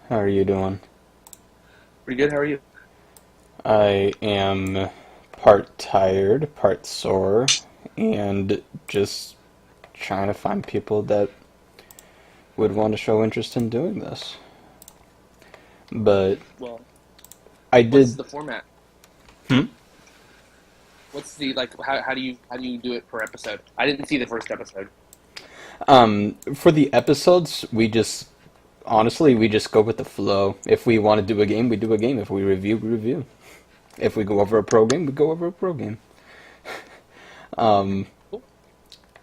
How are you doing? Pretty good. How are you? I am part tired, part sore, and just trying to find people that would want to show interest in doing this. But Well, I what's did. the format? Hmm? What's the like? How do you do it per episode? I didn't see the first episode. For the episodes, we just go with the flow. If we want to do a game, we do a game. If we review, we review. If we go over a pro game, we go over a pro game. Cool.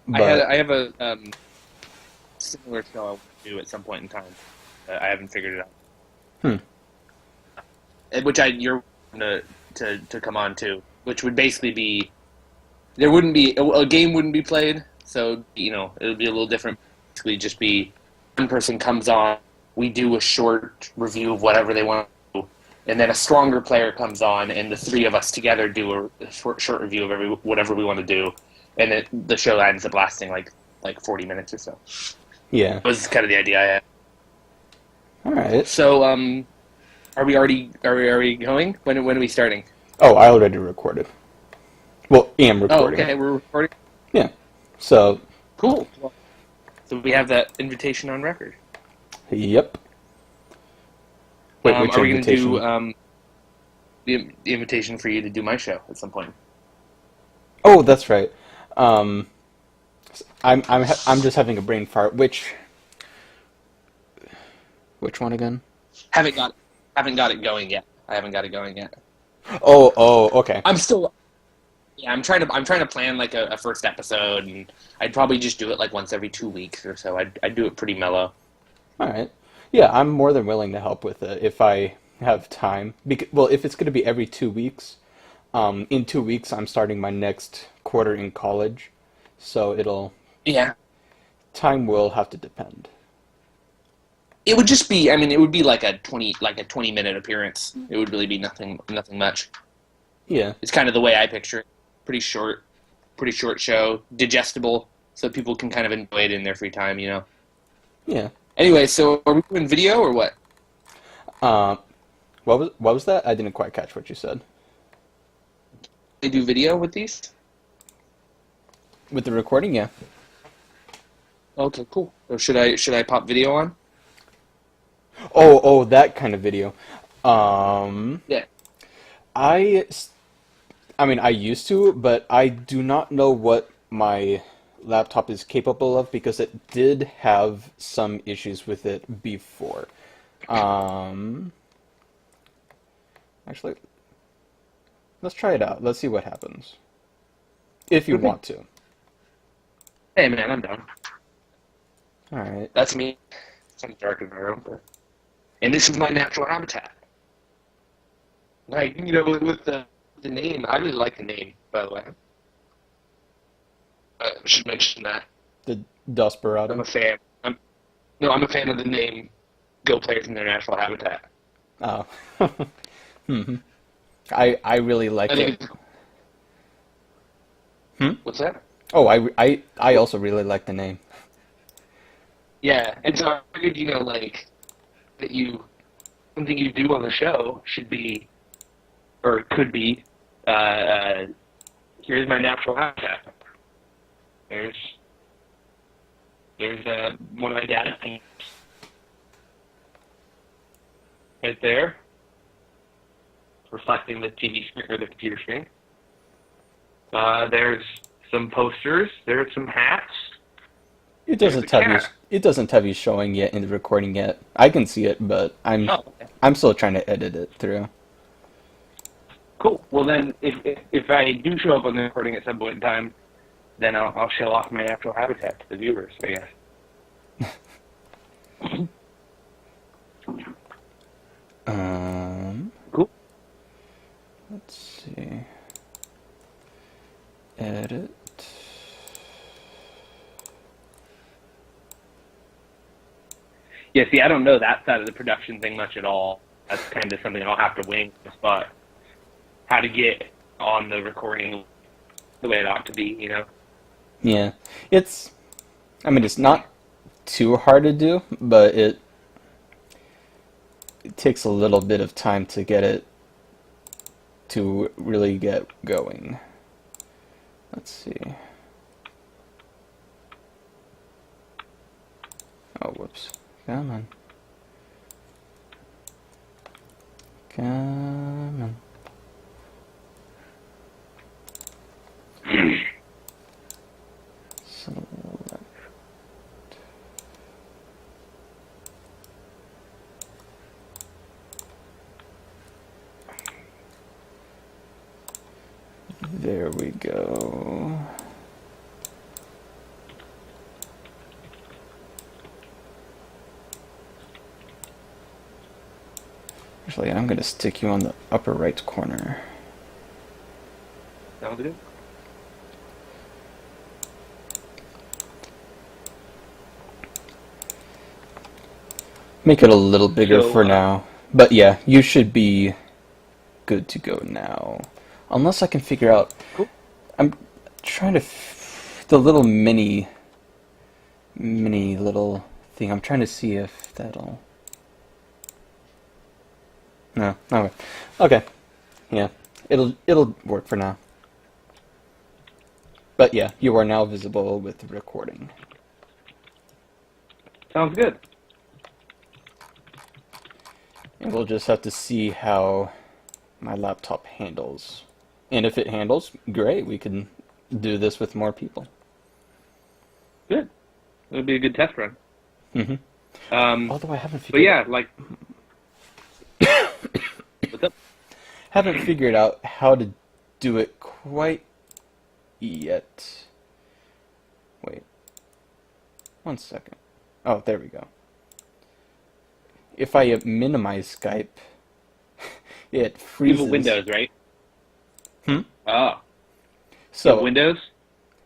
But I have a similar show I want to do at some point in time. I haven't figured it out. hmm, Which you're to come on to, which would basically be there wouldn't be a game wouldn't be played, so it would be a little different. Basically, just be one person comes on, we do a short review of whatever they want to do, and then a stronger player comes on, and the three of us together do a short review of whatever we want to do, and the show ends up lasting like 40 minutes or so. yeah. That was kind of the idea I had. All right. So, are we going? When are we starting? Oh, I already recorded. Well, am Oh, recording. okay, we're recording. Yeah. So, Cool. So we have that invitation on record. yep. Wait, which Are we going to do invitation? the invitation for you to do my show at some point? Oh, that's right. Um, I'm just having a brain fart. Which one again? Haven't got haven't got it going yet. I haven't got it going yet. Oh, okay. I'm still yeah. I'm trying to plan like a first episode, and I'd probably just do it like once every 2 weeks or so. I'd do it pretty mellow. All right. Yeah, I'm more than willing to help with it if I have time. Well, if it's going to be every 2 weeks, in 2 weeks I'm starting my next quarter in college, so Yeah, time will have to depend. it would just be. I mean, it would be like a 20 minute appearance. It would really be nothing much. Yeah, It's kind of the way I picture it. Pretty short show, digestible, so people can kind of enjoy it in their free time. yeah. Anyway, so are we doing video or what? Uh, what was that? I didn't quite catch what you said. They do video with these? With the recording, yeah. Okay, cool. So should I pop video on? Oh, that kind of video. Um, Yeah. I, I mean, I used to, but I do not know what my laptop is capable of because it did have some issues with it before. Um, actually, let's try it out. Let's see what happens. If you Okay. want to. Hey man, I'm done. All right. That's me. It's kind of dark in my room, and this is my natural habitat. Like with the name, I really like the name. By the way, I should mention that The I'm Desperado. a fan. I'm a fan of the name. Go players in their natural habitat. Oh. hmm I really I like it. think. Hmm? What's that? Oh, I also really like the name. Yeah, and so I figured, like that something you do on the show should be or could be. Here's my natural habitat. There's there's one of my data things right there, reflecting the TV screen or the computer screen. There's some posters. There's some hats. It There's a doesn't have you. cat. It doesn't have you showing yet in the recording yet. I can see it, but Oh, okay. I'm still trying to edit it through. Cool. Well, then, if I do show up on the recording at some point in time, then I'll show off my natural habitat to the viewers, I guess. Um, Cool. let's see. Edit. Yeah, see, I don't know that side of the production thing much at all. That's kind of something I'll have to wing on the spot. How to get on the recording the way it ought to be. Yeah, it's. I mean, it's not too hard to do, but it takes a little bit of time to get it to really get going. Let's see. Oh, whoops. Come on. Come on. Select. There we go. Actually, I'm going to stick you on the upper right corner. Sounds good. Make it a little bigger So, for now. But yeah, you should be good to go now. Unless I can figure out... cool. I'm trying to... the little mini little thing. I'm trying to see if that'll... No. Okay. Okay. Yeah. It'll work for now. But yeah, you are now visible with the recording. Sounds good. And we'll just have to see how my laptop handles. And if it handles, great, we can do this with more people. Good. It'll be a good test run. Although I haven't But figured yeah, like, what's up? haven't figured out how to do it quite yet. Wait. 1 second. Oh, there we go. If I minimize Skype, it You freezes. have Windows, right? Hmm? Oh. So Windows?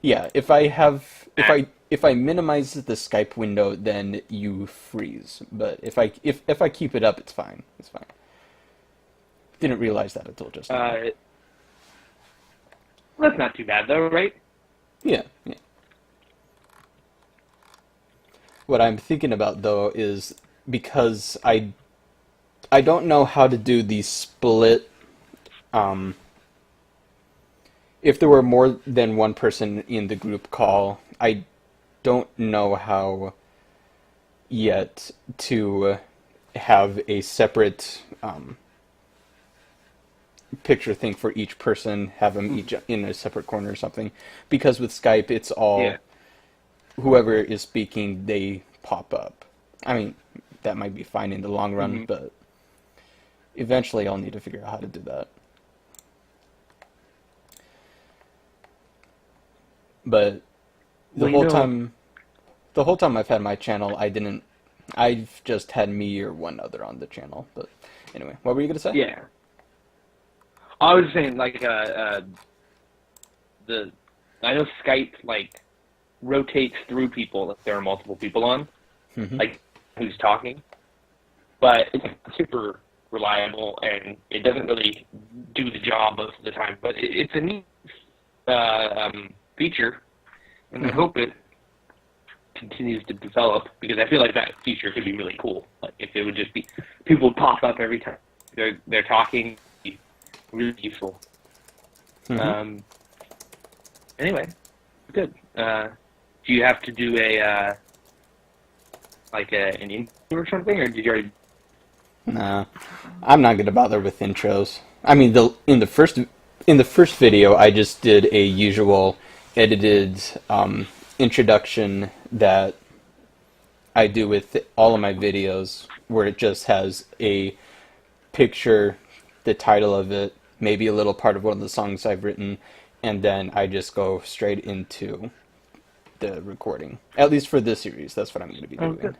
yeah, if I minimize the Skype window, then you freeze. But if I keep it up, it's fine. It's fine. Didn't realize that until just now. That's not too bad, though, right? Yeah. What I'm thinking about though is because I don't know how to do the split. If there were more than one person in the group call, I don't know how yet to have a separate picture thing for each person, have them each in a separate corner or something. Because with Skype, it's all whoever is speaking, they pop up. I mean, that might be fine in the long run, but eventually I'll need to figure out how to do that. But the whole time I've had my channel, I've just had me or one other on the channel. But anyway, what were you gonna say? Yeah. I was saying, like, I know Skype, like, rotates through people if there are multiple people on, like, who's talking, but it's super reliable, and it doesn't really do the job most of the time, but it's a neat feature, and I hope it continues to develop, because I feel like that feature could be really cool. Like, if it would just be, people would pop up every time they're talking, it'd be really useful. Anyway, good. Do you have to do an intro or something, or did you already? Nah, I'm not gonna bother with intros. I mean, in the first video, I just did a usual edited introduction that I do with all of my videos, where it just has a picture, the title of it, maybe a little part of one of the songs I've written, and then I just go straight into the recording. At least for this series, that's what I'm going to be doing. Good.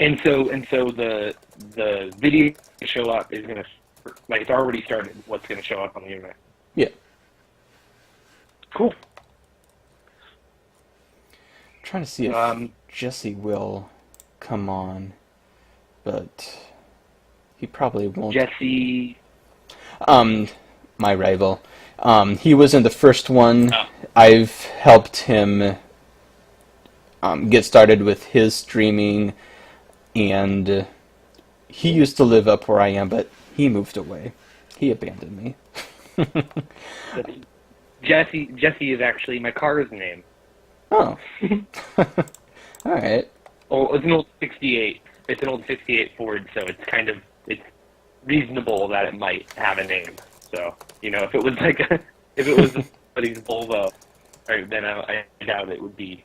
And so the video to show up is going to, like, it's already started. What's going to show up on the internet? Yeah. Cool. Trying to see if Jesse will come on, but he probably won't. Jesse. My rival. He was in the first one. Oh. I've helped him get started with his streaming, and he used to live up where I am, but he moved away. He abandoned me. Jesse is actually my car's name. Oh. All right. Oh, it's an old '68. It's an old '68 Ford, so it's reasonable that it might have a name. So if it was if it was somebody's Volvo, right, then I doubt it would be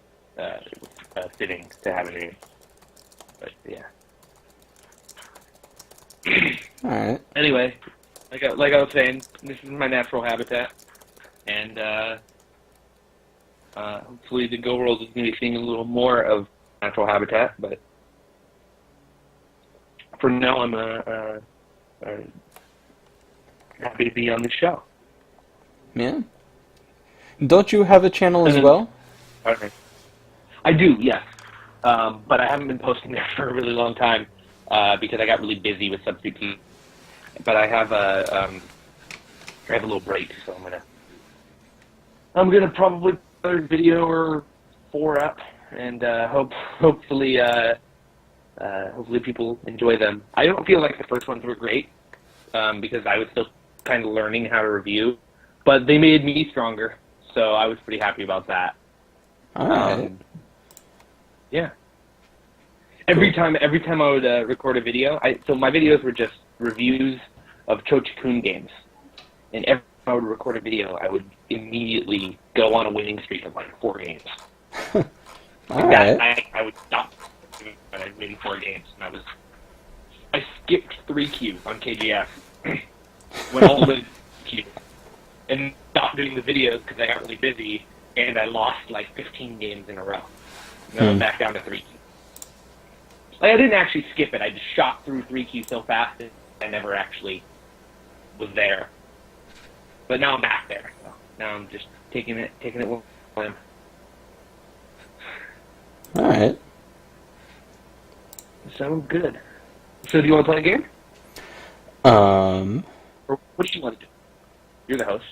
fitting to have a name. But yeah. All right. Anyway, like I was saying, this is my natural habitat, and hopefully the Go World is going to be seeing a little more of natural habitat. But for now, I'm happy to be on the show. Yeah. Don't you have a channel as well? Okay. I do, yes, but I haven't been posting there for a really long time because I got really busy with Substitute Teaching. But I have a little break, so I'm gonna probably put another video or 4 up, and hopefully people enjoy them. I don't feel like the first ones were great because I was still kind of learning how to review, but they made me stronger, so I was pretty happy about that. All right. Yeah. Every time I would record a video, so my videos were just reviews of Cho-Chi-Kun games. And every time I would record a video, I would immediately go on a winning streak of like 4 games. All That right. night, I would stop when I'd win 4 games. And I skipped 3Q on KGF. Went all the way to Q. And stopped doing the videos because I got really busy, and I lost like 15 games in a row. And then I'm back down to 3Q. Like, I didn't actually skip it. I just shot through 3Q so fast that I never actually was there. But now I'm back there. So now I'm just taking it one time. All right. Sounds good. So do you want to play a game? Um, Or what do you want to do? You're the host.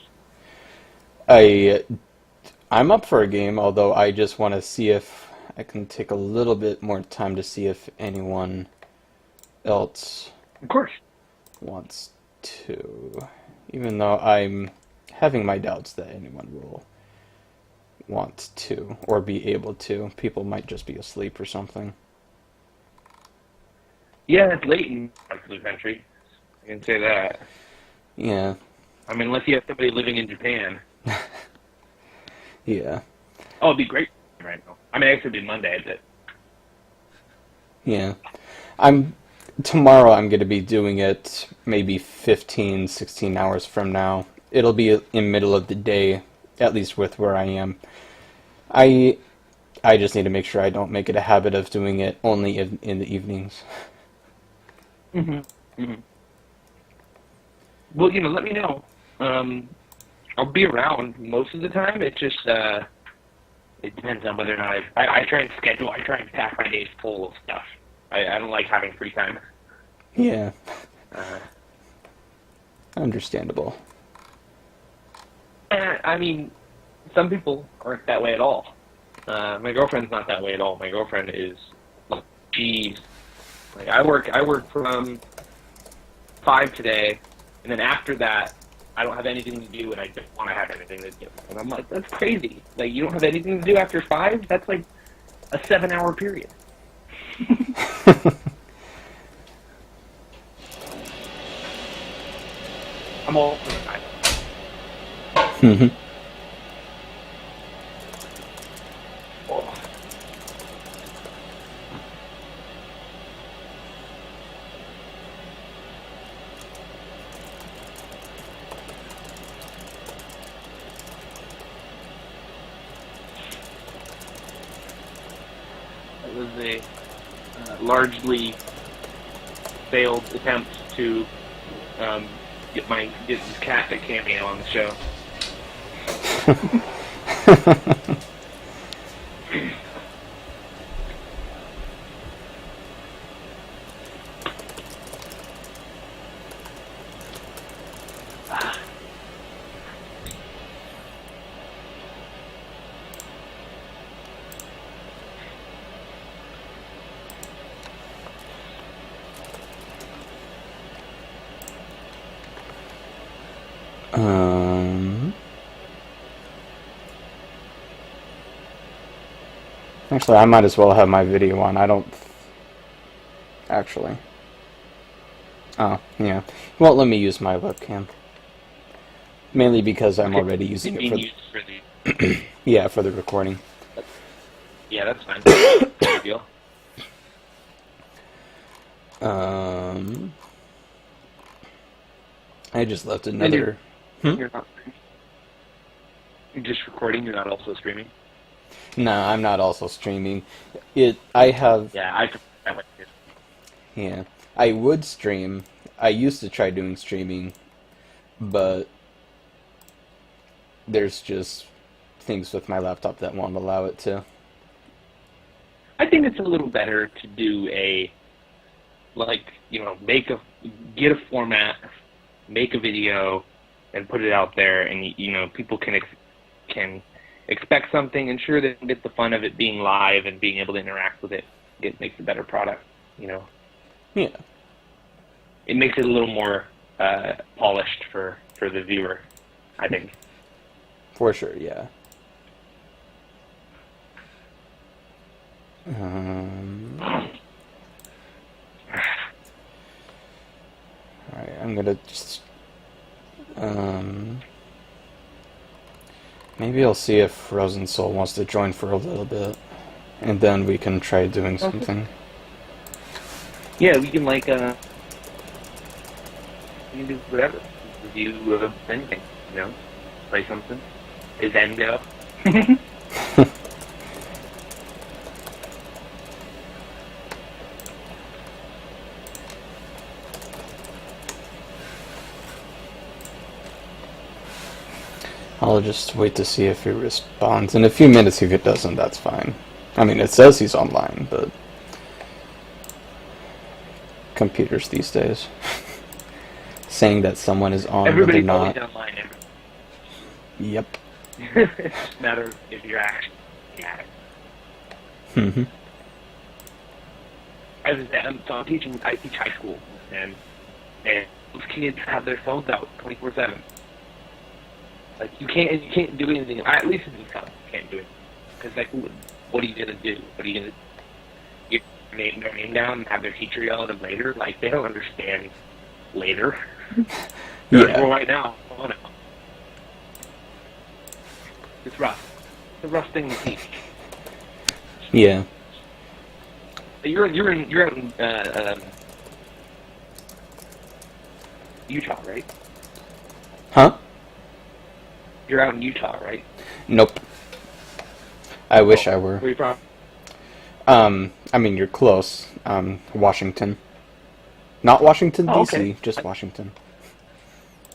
I'm up for a game, although I just want to see if I can take a little bit more time to see if anyone else Of course. wants to. Even though I'm having my doubts that anyone will want to or be able to. People might just be asleep or something. Yeah, it's late in the country. I can say that. Yeah. I mean, unless you have somebody living in Japan. Yeah. Oh, it'd be great right now. I mean, I guess it'd be Monday, but... Yeah. Tomorrow I'm going to be doing it maybe 15, 16 hours from now. It'll be in middle of the day, at least with where I am. I just need to make sure I don't make it a habit of doing it only in the evenings. Well, let me know. I'll be around most of the time. It just, it depends on whether or not I try and schedule. I try and pack my days full of stuff. I don't like having free time. Yeah. Understandable. I mean, some people aren't that way at all. My girlfriend's not that way at all. My girlfriend is, I work from 5 today, and then after that, I don't have anything to do, and I don't want to have anything to do. And I'm like, that's crazy. Like, you don't have anything to do after 5? That's like a 7-hour period. I'm all for the time. Oh. It was a largely failed attempt to get this cat a cameo on the show. Um, Actually, I might as well have my video on. I don't actually. Oh, yeah. Won't let me use my webcam. Mainly because I'm Okay. already using it Being for used for the. yeah, for the recording. Yeah, that's fine. No big deal. Um, I just left And another. you're not streaming. You're just recording. You're not also streaming. No, I'm not also streaming. I have. Yeah, I like it. Yeah, I would stream. I used to try doing streaming, but there's just things with my laptop that won't allow it to. I think it's a little better to do get a format, make a video, and put it out there, and people can expect something, and sure they can get the fun of it being live and being able to interact with it. It makes a better product. Yeah. It makes it a little more polished for the viewer, I think. For sure, yeah. Alright, I'm gonna just maybe I'll see if Frozen Soul wants to join for a little bit, and then we can try doing something. Yeah, we can we can do whatever. Review anything, play something. Is Endo. I'll just wait to see if he responds. In a few minutes, if it doesn't, that's fine. I mean, it says he's online, but computers these days. Saying that someone is on Everybody's when they're always not. online. Yep. It's just a matter of if you're actually at it. Mm-hmm. I teach high school, and those kids have their phones out 24/7. Like you can't do anything. At least in these times, you can't do it because what are you gonna do? What are you gonna get their name down and have their teacher yell at them later? Like they don't understand later. They're like, Yeah. well, right now, oh no. It's rough. It's a rough thing to teach. Yeah. You're out in Utah, right? Huh? You're out in Utah, right? Nope. I wish I were. Where are you from? I mean, you're close. Washington. Not Washington, Oh, D.C., okay. just Washington.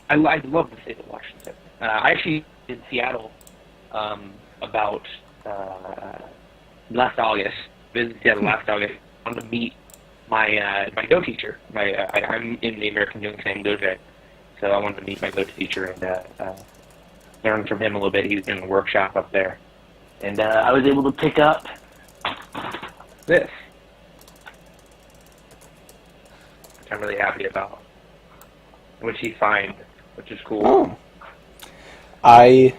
I love the state of Washington. I actually in Seattle about last August. Visited Seattle last August. I wanted to meet my Go teacher. I'm in the American Young Sam Dojo, so I wanted to meet my Go teacher and learn from him a little bit. He was doing a workshop up there, and I was able to pick up this, which I'm really happy about, which he signed, which is cool. Oh. I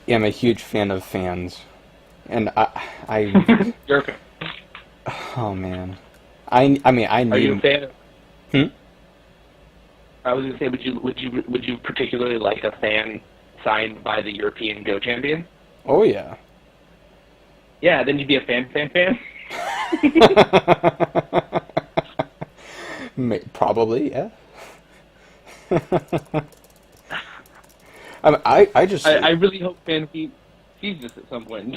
am a huge fan of fans. And I You're a fan. oh man. I mean, I Are you a knew. fan of? Hmm? I was gonna say, would you particularly like a fan signed by the European Go champion? Oh, yeah. Yeah, then you'd be a fan. Probably, yeah. I just. I really hope Fan sees this at some point.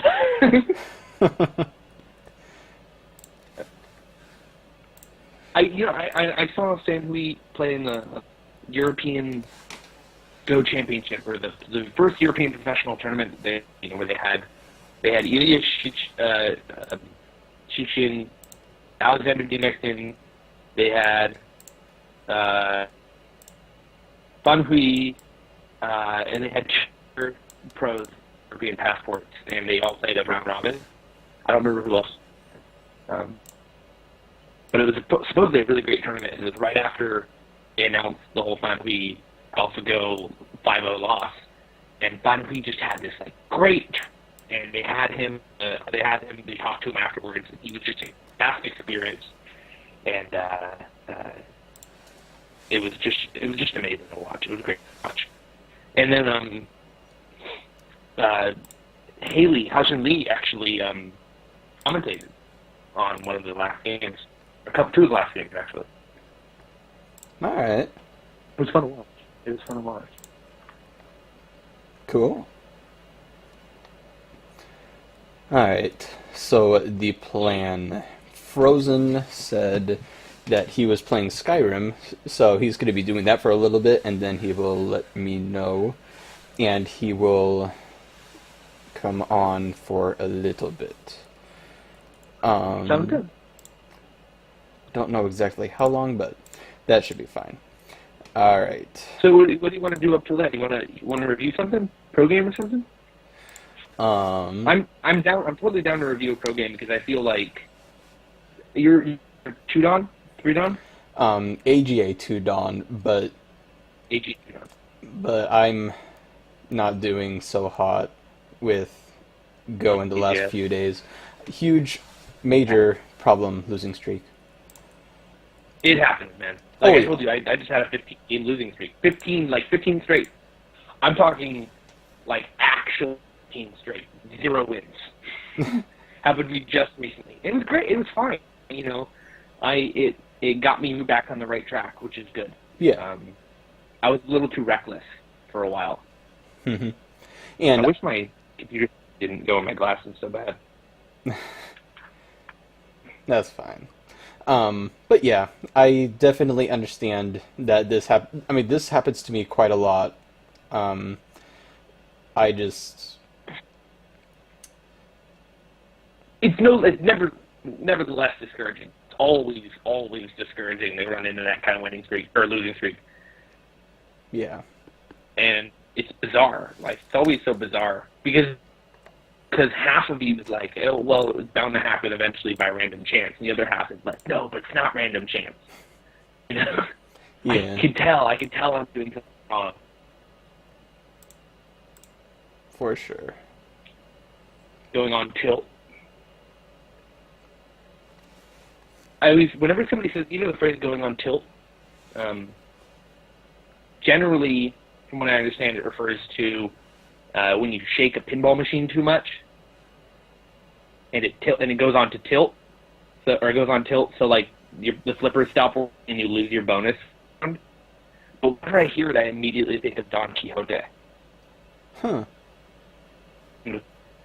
I saw San Hui play in the European Go Championship, or the first European professional tournament where they had Ilya Shichin, Alexander Dimikin, they had Fan Hui, and they had two pros European passports, and they all played a round robin. I don't remember who else. But it was supposedly a really great tournament. It was right after they announced the whole Fan Hui AlphaGo 5-0 loss, and but we just had this like great, and they had him. They talked to him afterwards, and he was just a fantastic experience, and it was just amazing to watch. It was great to watch. And then Haley Hushin Lee actually commentated on one of the last games, two of the last games actually. All right. It was fun to watch. Cool. Alright, so the plan. Frozen said that he was playing Skyrim, so he's going to be doing that for a little bit, and then he will let me know, and he will come on for a little bit. Sounds good. Don't know exactly how long, but that should be fine. Alright. So what do you want to do up till then? You want to review something? Pro game or something? I'm down. I'm totally down to review a pro game because I feel like you're 2 Dawn, 3 Dawn. AGA 2 Dawn, but AGA 2 Dawn. But I'm not doing so hot with Go in the last few days. Huge, major problem losing streak. It happens, man. Like I told you, I just had a 15-game losing streak. 15 straight. I'm talking like actual 15 straight, 0 wins. Happened to me just recently. It was great. It was fine. You know, it got me back on the right track, which is good. Yeah. I was a little too reckless for a while. Mm-hmm. And I wish my computer didn't go in my glasses so bad. That's fine. But yeah, I definitely understand that this this happens to me quite a lot. It's nevertheless discouraging. It's always discouraging to run into that kind of winning streak or losing streak. Yeah. And it's bizarre. Like, it's always so bizarre because half of you is like, oh, well, it was bound to happen eventually by random chance, and the other half is like, no, but it's not random chance. You know? Yeah. I can tell I'm doing something wrong. For sure. Going on tilt. Whenever somebody says, you know the phrase going on tilt, generally, from what I understand, it refers to when you shake a pinball machine too much, and it goes on to tilt, so like the flippers stop and you lose your bonus. But whenever I hear it, I immediately think of Don Quixote. Huh.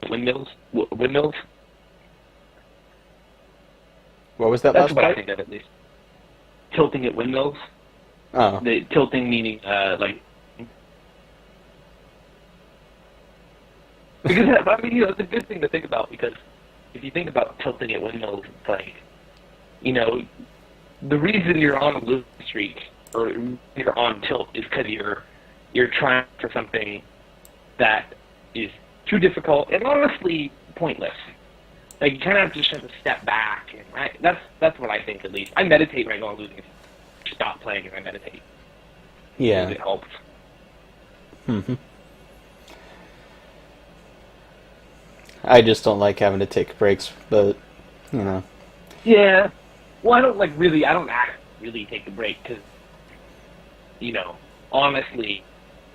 Windmills. What was that That's last what I part? think of, at least. Tilting at windmills. Oh. The tilting meaning like. Because I mean, it's a good thing to think about because if you think about tilting at windmills, it's like, the reason you're on a losing streak or you're on tilt is because you're trying for something that is too difficult and honestly pointless. Like, you kind of just have to step back, and that's what I think, at least. I meditate when I go on losing. Stop playing and I meditate. Yeah. It helps. Mm-hmm. I just don't like having to take breaks, but, Yeah. Well, I don't really take a break, because, honestly,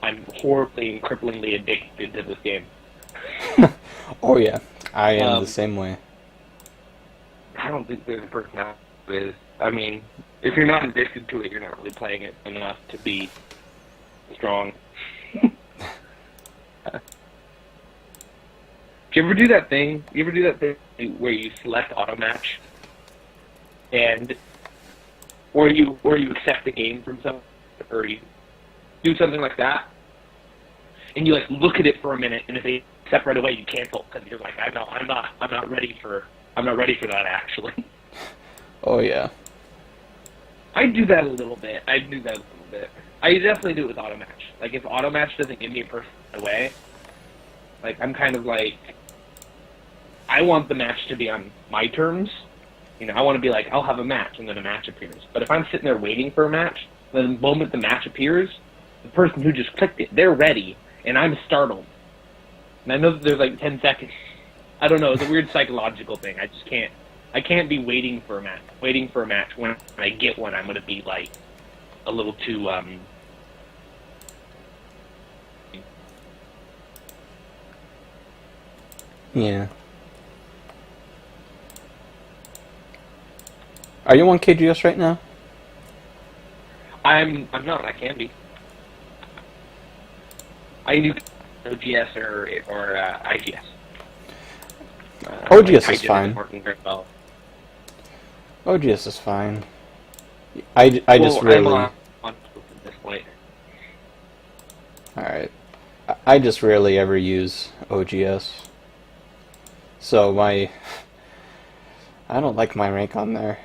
I'm horribly and cripplingly addicted to this game. Oh, yeah. I am the same way. I don't think there's a person out there is. I mean, if you're not addicted to it, you're not really playing it enough to be strong. Do you ever do that thing? Where you select auto match, or you accept the game from someone, or you do something like that, and you look at it for a minute, and if they accept right away, you cancel because you're like, I'm not ready for that actually. Oh yeah. I do that a little bit. I definitely do it with auto match. Like, if auto match doesn't give me a person away, I'm kind of like, I want the match to be on my terms. I want to be like, I'll have a match, and then a match appears. But if I'm sitting there waiting for a match, the moment the match appears, the person who just clicked it, they're ready, and I'm startled. And I know that there's like 10 seconds. I don't know. It's a weird psychological thing. I just can't. I can't be waiting for a match. Waiting for a match. When I get one, I'm gonna be like a little too. Yeah. Are you on KGS right now? I'm not. I can be. I do OGS or IGS. OGS is fine. Working very well. OGS is fine. I just really... I'm on at this point. Alright. I just rarely ever use OGS. So I don't like my rank on there.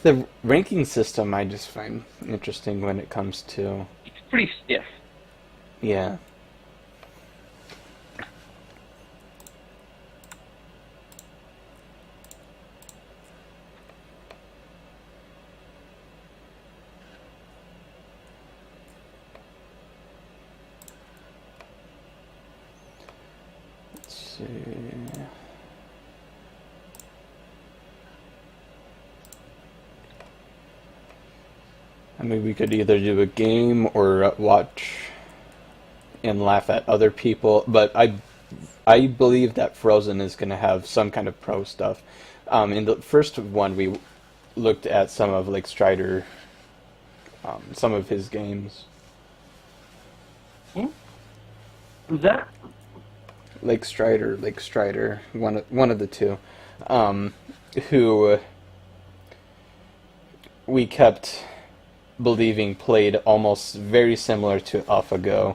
The ranking system I just find interesting when it comes to... It's pretty stiff. Yeah. Let's see... I mean, we could either do a game or watch and laugh at other people, but I believe that Frozen is going to have some kind of pro stuff. In the first one, we looked at some of Lake Strider, some of his games. Who's that? Lake Strider, one of the two, who we kept believing played almost very similar to AlphaGo,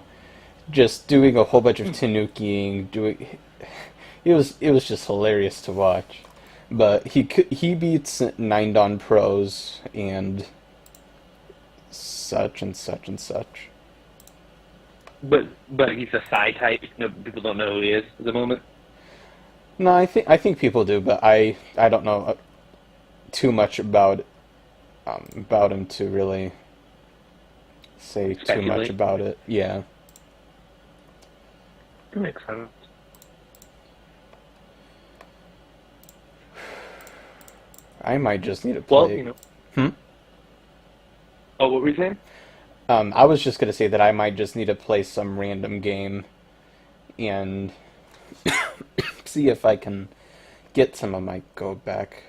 just doing a whole bunch of tanukiing. It was just hilarious to watch. But he beats 9 pros and such and such and such. But he's a Psy type. No, people don't know who he is at the moment. No, I think people do, but I don't know too much about him to really say too much about it. Yeah. That makes sense. I might just need to play. Well, you know. Oh, what were you saying? I was just gonna say that I might just need to play some random game and see if I can get some of my go back.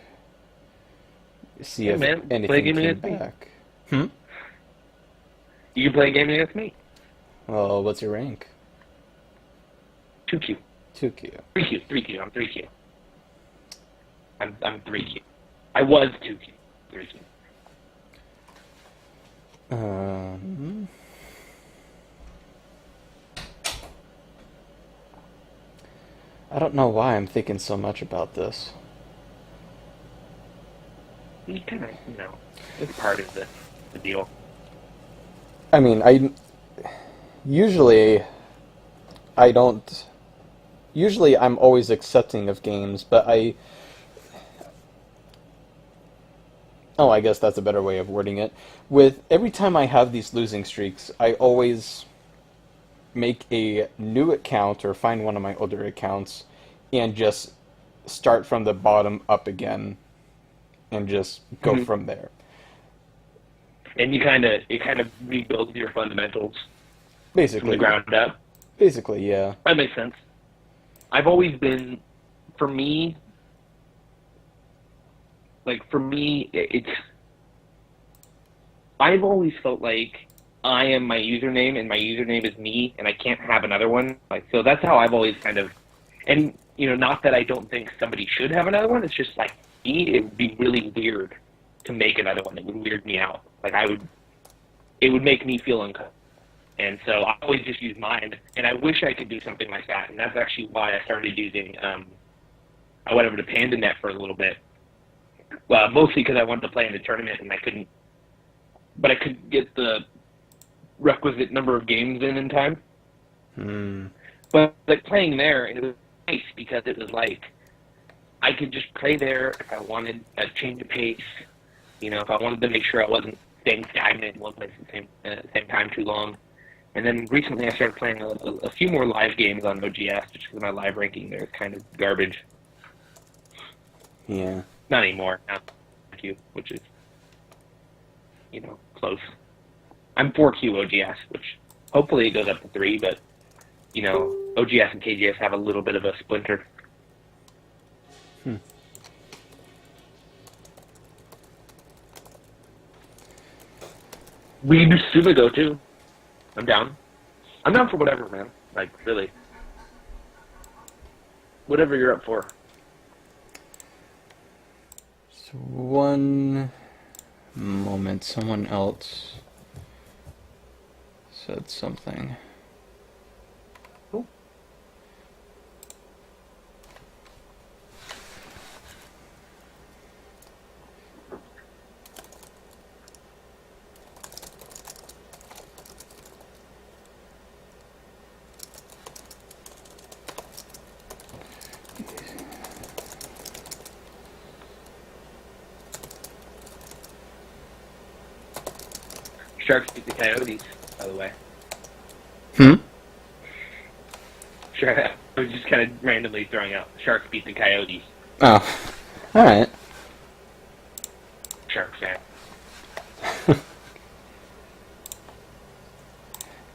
See if anything came back. You can play a game against me. Well, what's your rank? 2Q. 2Q. 3Q. I'm 3Q. I'm 3Q. I was 2Q. 3Q. I don't know why I'm thinking so much about this. You kind of, it's part of the deal. I mean, usually I'm always accepting of games, but I guess that's a better way of wording it. With every time I have these losing streaks, I always make a new account or find one of my older accounts and just start from the bottom up again and just go from there. And it kind of rebuilds your fundamentals Basically. from the ground up. Basically, yeah. That makes sense. I've always been, for me, I've always felt like I am my username and my username is me and I can't have another one. So that's how I've always kind of, and, not that I don't think somebody should have another one, it's just like me, it would be really weird to make another one. It would weird me out. It would make me feel uncomfortable. And so I always just use mine, and I wish I could do something like that. And that's actually why I started using, I went over to PandaNet for a little bit. Well, mostly because I wanted to play in the tournament, and I couldn't get the requisite number of games in time. But playing there, it was nice because it was like, I could just play there if I wanted a change of pace. If I wanted to make sure I wasn't staying stagnant in one place at the same time too long. And then recently I started playing a few more live games on OGS just because my live ranking there is kind of garbage. Yeah. Not anymore. Now, Q, which is, close. I'm 4Q OGS, which hopefully it goes up to 3, but, OGS and KGS have a little bit of a splinter. We can do Sumigo, too. I'm down. I'm down for whatever, man. Like, really. Whatever you're up for. So one moment, someone else said something. Cool. Sharks beat the Coyotes, by the way. Sure, I was just kind of randomly throwing out. Sharks beat the Coyotes. Oh, alright. Shark fan.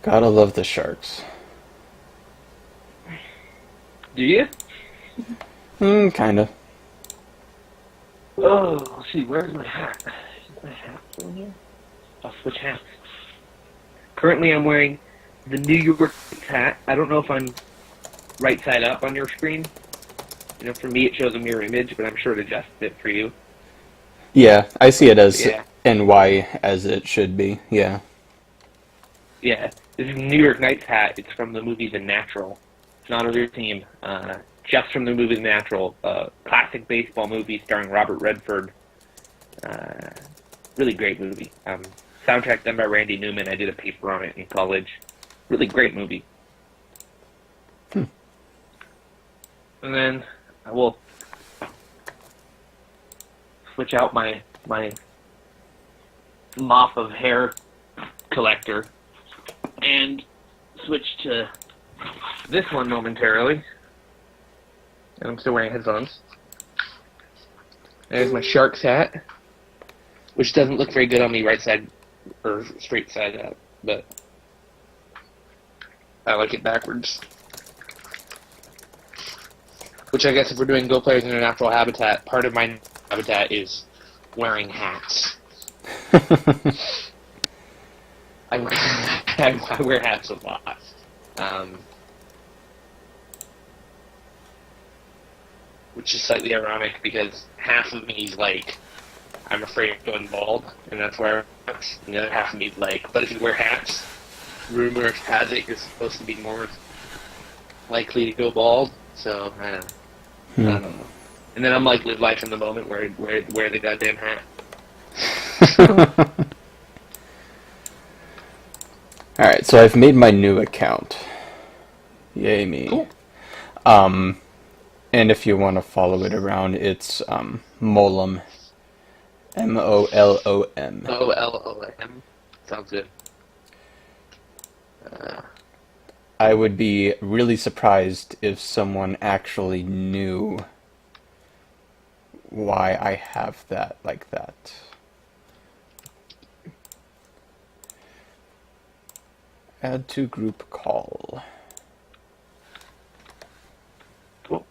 Gotta love the Sharks. Do you? Kinda. Oh, let's see, where's my hat? Is my hat still in here? I'll switch hats. Currently I'm wearing the New York hat. I don't know if I'm right side up on your screen. For me it shows a mirror image, but I'm sure it adjusts it for you. Yeah, I see it as Yeah. NY as it should be, yeah. Yeah, this is New York Knights hat. It's from the movie The Natural. It's not a real team. Just from the movie The Natural. Classic baseball movie starring Robert Redford. Really great movie. Soundtrack done by Randy Newman. I did a paper on it in college. Really great movie. And then I will switch out my mop of hair collector and switch to this one momentarily. And I'm still wearing headphones. There's my Sharks hat, which doesn't look very good on me right side or straight side up, but I like it backwards. Which I guess if we're doing Go Players in a Natural Habitat, part of my habitat is wearing hats. I wear hats a lot. Which is slightly ironic because half of me is like, I'm afraid of going bald, and that's where and the other half of me is like, but if you wear hats, rumor has it you're supposed to be more likely to go bald, so I don't know. And then I'm like, live life in the moment, wear the goddamn hat. Alright, so I've made my new account. Yay me. Cool. And if you want to follow it around, it's Molom. M-O-L-O-M. O-L-O-M. Sounds good. I would be really surprised if someone actually knew why I have that like that. Add to group call. Cool.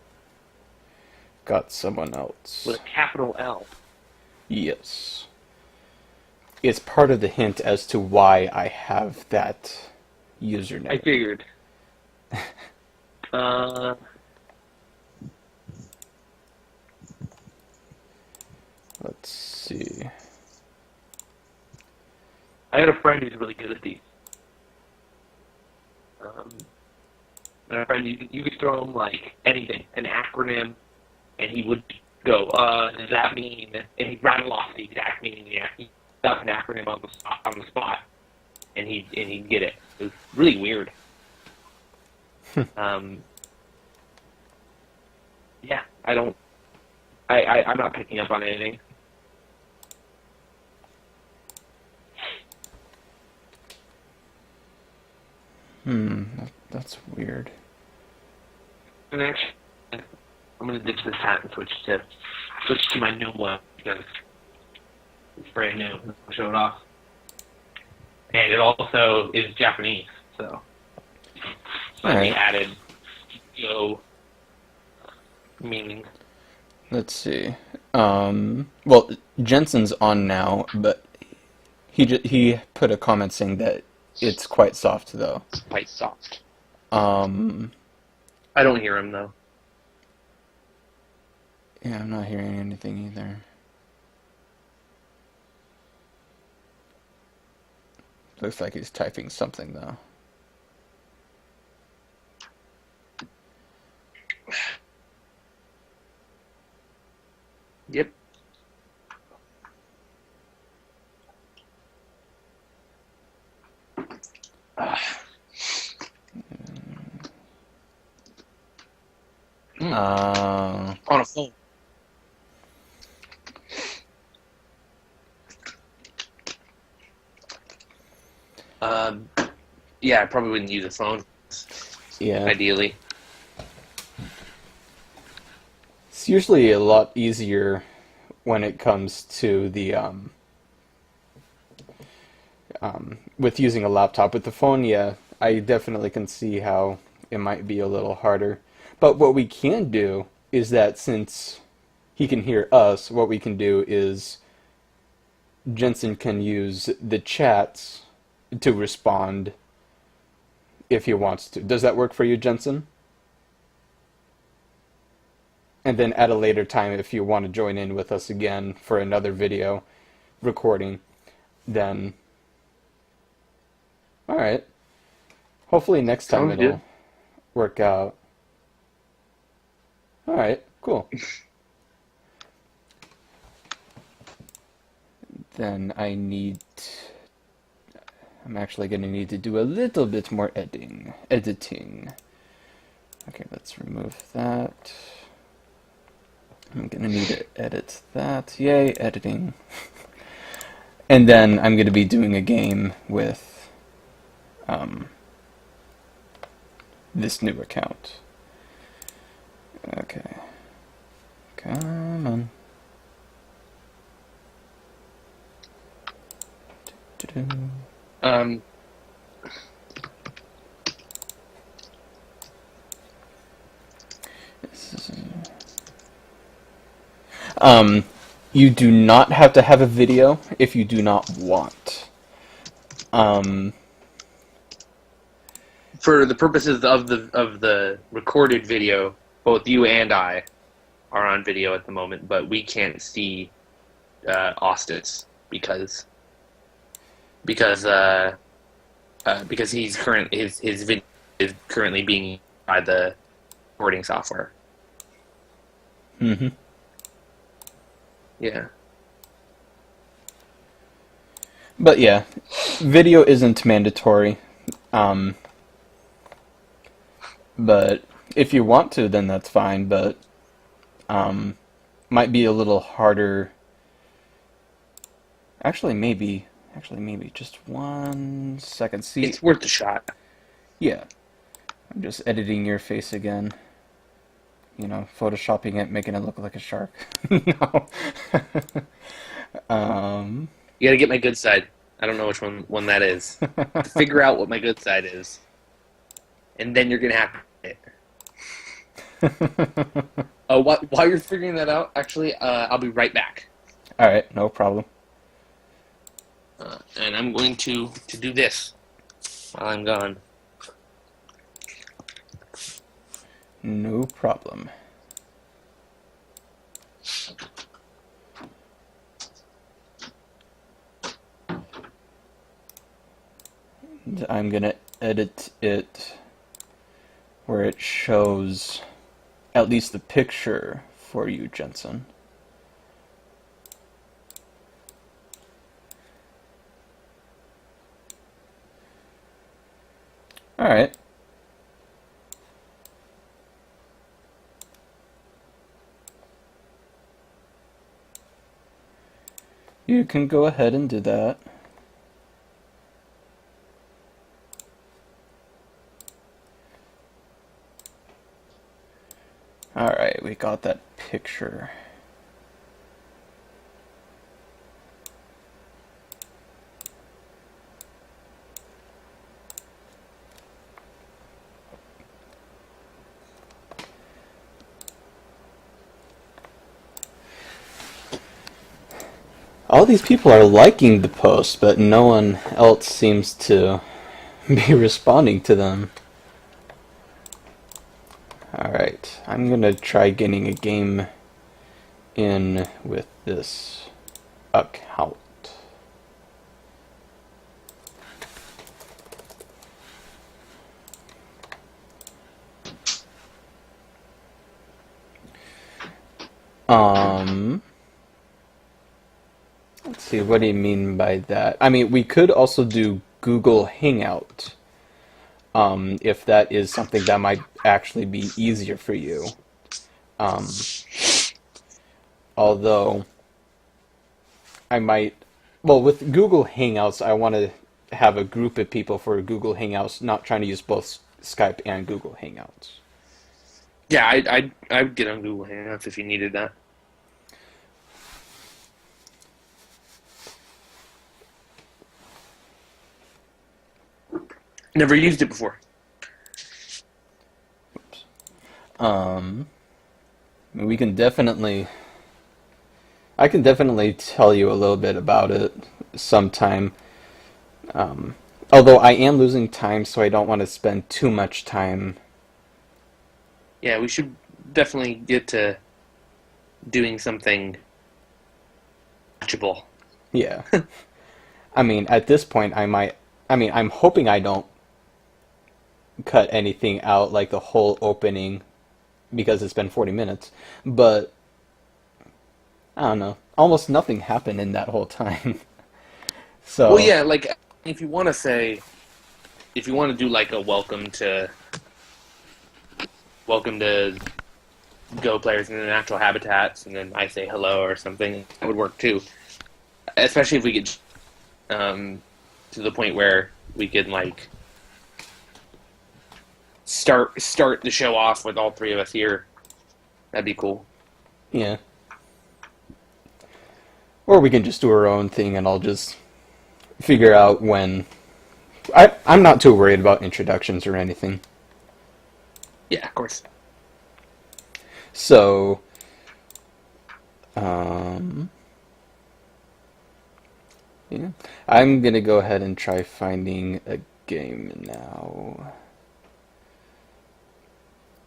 Got someone else. With a capital L. Yes. It's part of the hint as to why I have that username. I figured. Let's see. I had a friend who's really good at these. And a friend, you could throw him like anything, an acronym, and he would go, does that mean, and he'd rattle off the exact meaning. Yeah, he got an acronym on the spot, and he'd get it. It was really weird. Yeah, I'm not picking up on anything. That's weird. And actually, I'm gonna ditch this hat and switch to my new one because it's brand new. I'll show it off. And it also is Japanese, so slightly added meaning. Let's see. Well, Jensen's on now, but he put a comment saying that it's quite soft though. Quite soft. Um, I don't hear him though. yeah, I'm not hearing anything either. Looks like he's typing something though. Yep. On a phone. Yeah, I probably wouldn't use a phone. Yeah. Ideally. It's usually a lot easier when it comes to the with using a laptop. With the phone, yeah, I definitely can see how it might be a little harder. But what we can do is that since he can hear us, what we can do is Jensen can use the chats to respond if he wants to. Does that work for you, Jensen? And then at a later time, if you want to join in with us again for another video recording, then all right. Hopefully next time Sounds it'll good. work out. All right, cool. Then I'm actually going to need to do a little bit more editing. Okay, let's remove that. I'm going to need to edit that. Yay, editing. And then I'm going to be doing a game with this new account. Okay. Come on. You do not have to have a video if you do not want. For the purposes of the recorded video, both you and I are on video at the moment, but we can't see Austin's because his video is currently being used by the recording software. Mm-hmm. Yeah. But yeah, video isn't mandatory. But if you want to, then that's fine. But might be a little harder. Actually, maybe. Just 1 second. See, It's worth a shot. yeah. I'm just editing your face again. You know, photoshopping it, making it look like a shark. No. You gotta get my good side. I don't know which one that is. Figure out what my good side is. And then you're gonna have to it. While you're figuring that out, actually, I'll be right back. Alright, no problem. And I'm going to do this while I'm gone. No problem. I'm gonna edit it where it shows at least the picture for you, Jensen. Alright. You can go ahead and do that. Alright, we got that picture. All these people are liking the post, but no one else seems to be responding to them. Alright, I'm gonna try getting a game in with this account. Let's see, what do you mean by that? I mean, we could also do Google Hangout, if that is something that might actually be easier for you. Um, Although, I might, well, with Google Hangouts, I want to have a group of people for Google Hangouts, not trying to use both Skype and Google Hangouts. Yeah, I'd get on Google Hangouts if you needed that. Never used it before. We can definitely, I can definitely tell you a little bit about it sometime. Although I am losing time, so I don't want to spend too much time. Yeah, we should definitely get to doing something watchable. Yeah. I mean, at this point, I'm hoping I don't cut anything out, like the whole opening, because it's been 40 minutes. But, I don't know. Almost nothing happened in that whole time. So, Well, yeah, like if you want to say, if you want to do like a welcome to Go players in their natural habitats, and then I say hello or something, that would work too. Especially if we get to the point where we can like start the show off with all three of us here. That'd be cool. yeah. Or we can just do our own thing and I'll just figure out when. I'm not too worried about introductions or anything. Yeah, of course. So, yeah. I'm gonna go ahead and try finding a game now.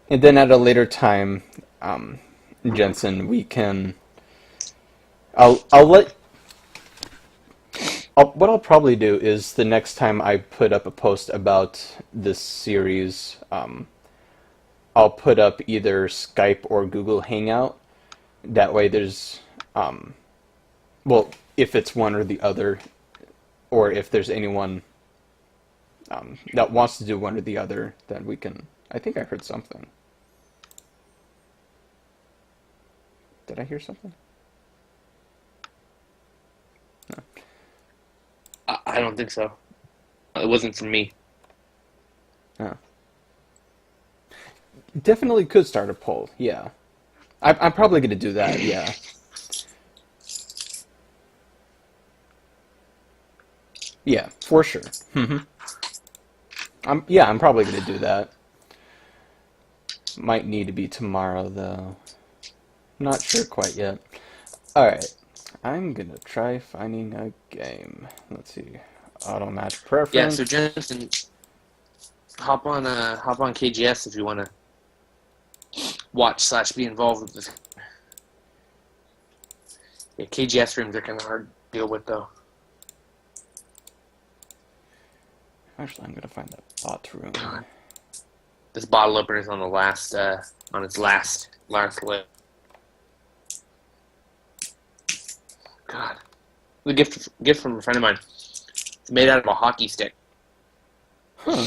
And then at a later time, Jensen, we can. I'll let. What I'll probably do is the next time I put up a post about this series, I'll put up either Skype or Google Hangout. That way there's, well, if it's one or the other, or if there's anyone that wants to do one or the other, then we can. I think I heard something. Did I hear something? No. I don't think so. It wasn't from me. Oh. Definitely could start a poll, yeah. I'm probably going to do that, yeah. Yeah, for sure. I'm probably going to do that. Might need to be tomorrow, though. Not sure quite yet. Alright, I'm going to try finding a game. Let's see. Auto match preference. Yeah, so Jensen, hop on KGS if you want to watch/be involved with this. Yeah, KGS rooms are kind of hard to deal with, though. Actually, I'm going to find that bot room. This bottle opener is on the last, on its last lid. God, the gift from a friend of mine. It's made out of a hockey stick. Huh.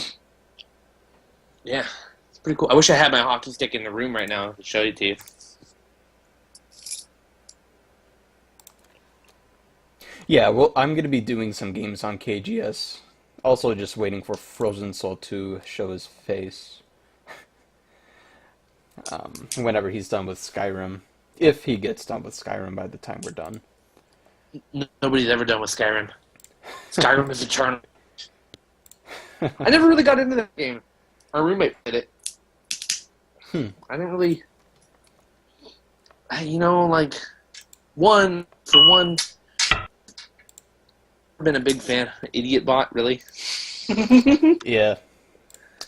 Yeah, it's pretty cool. I wish I had my hockey stick in the room right now to show it to you. Yeah, well, I'm going to be doing some games on KGS. Also just waiting for Frozen Soul to show his face. whenever he's done with Skyrim. If he gets done with Skyrim by the time we're done. Nobody's ever done with Skyrim. Skyrim is eternal. I never really got into that game. Our roommate played it. I didn't really... You know, like... I've been a big fan. Idiot bot, really? Yeah.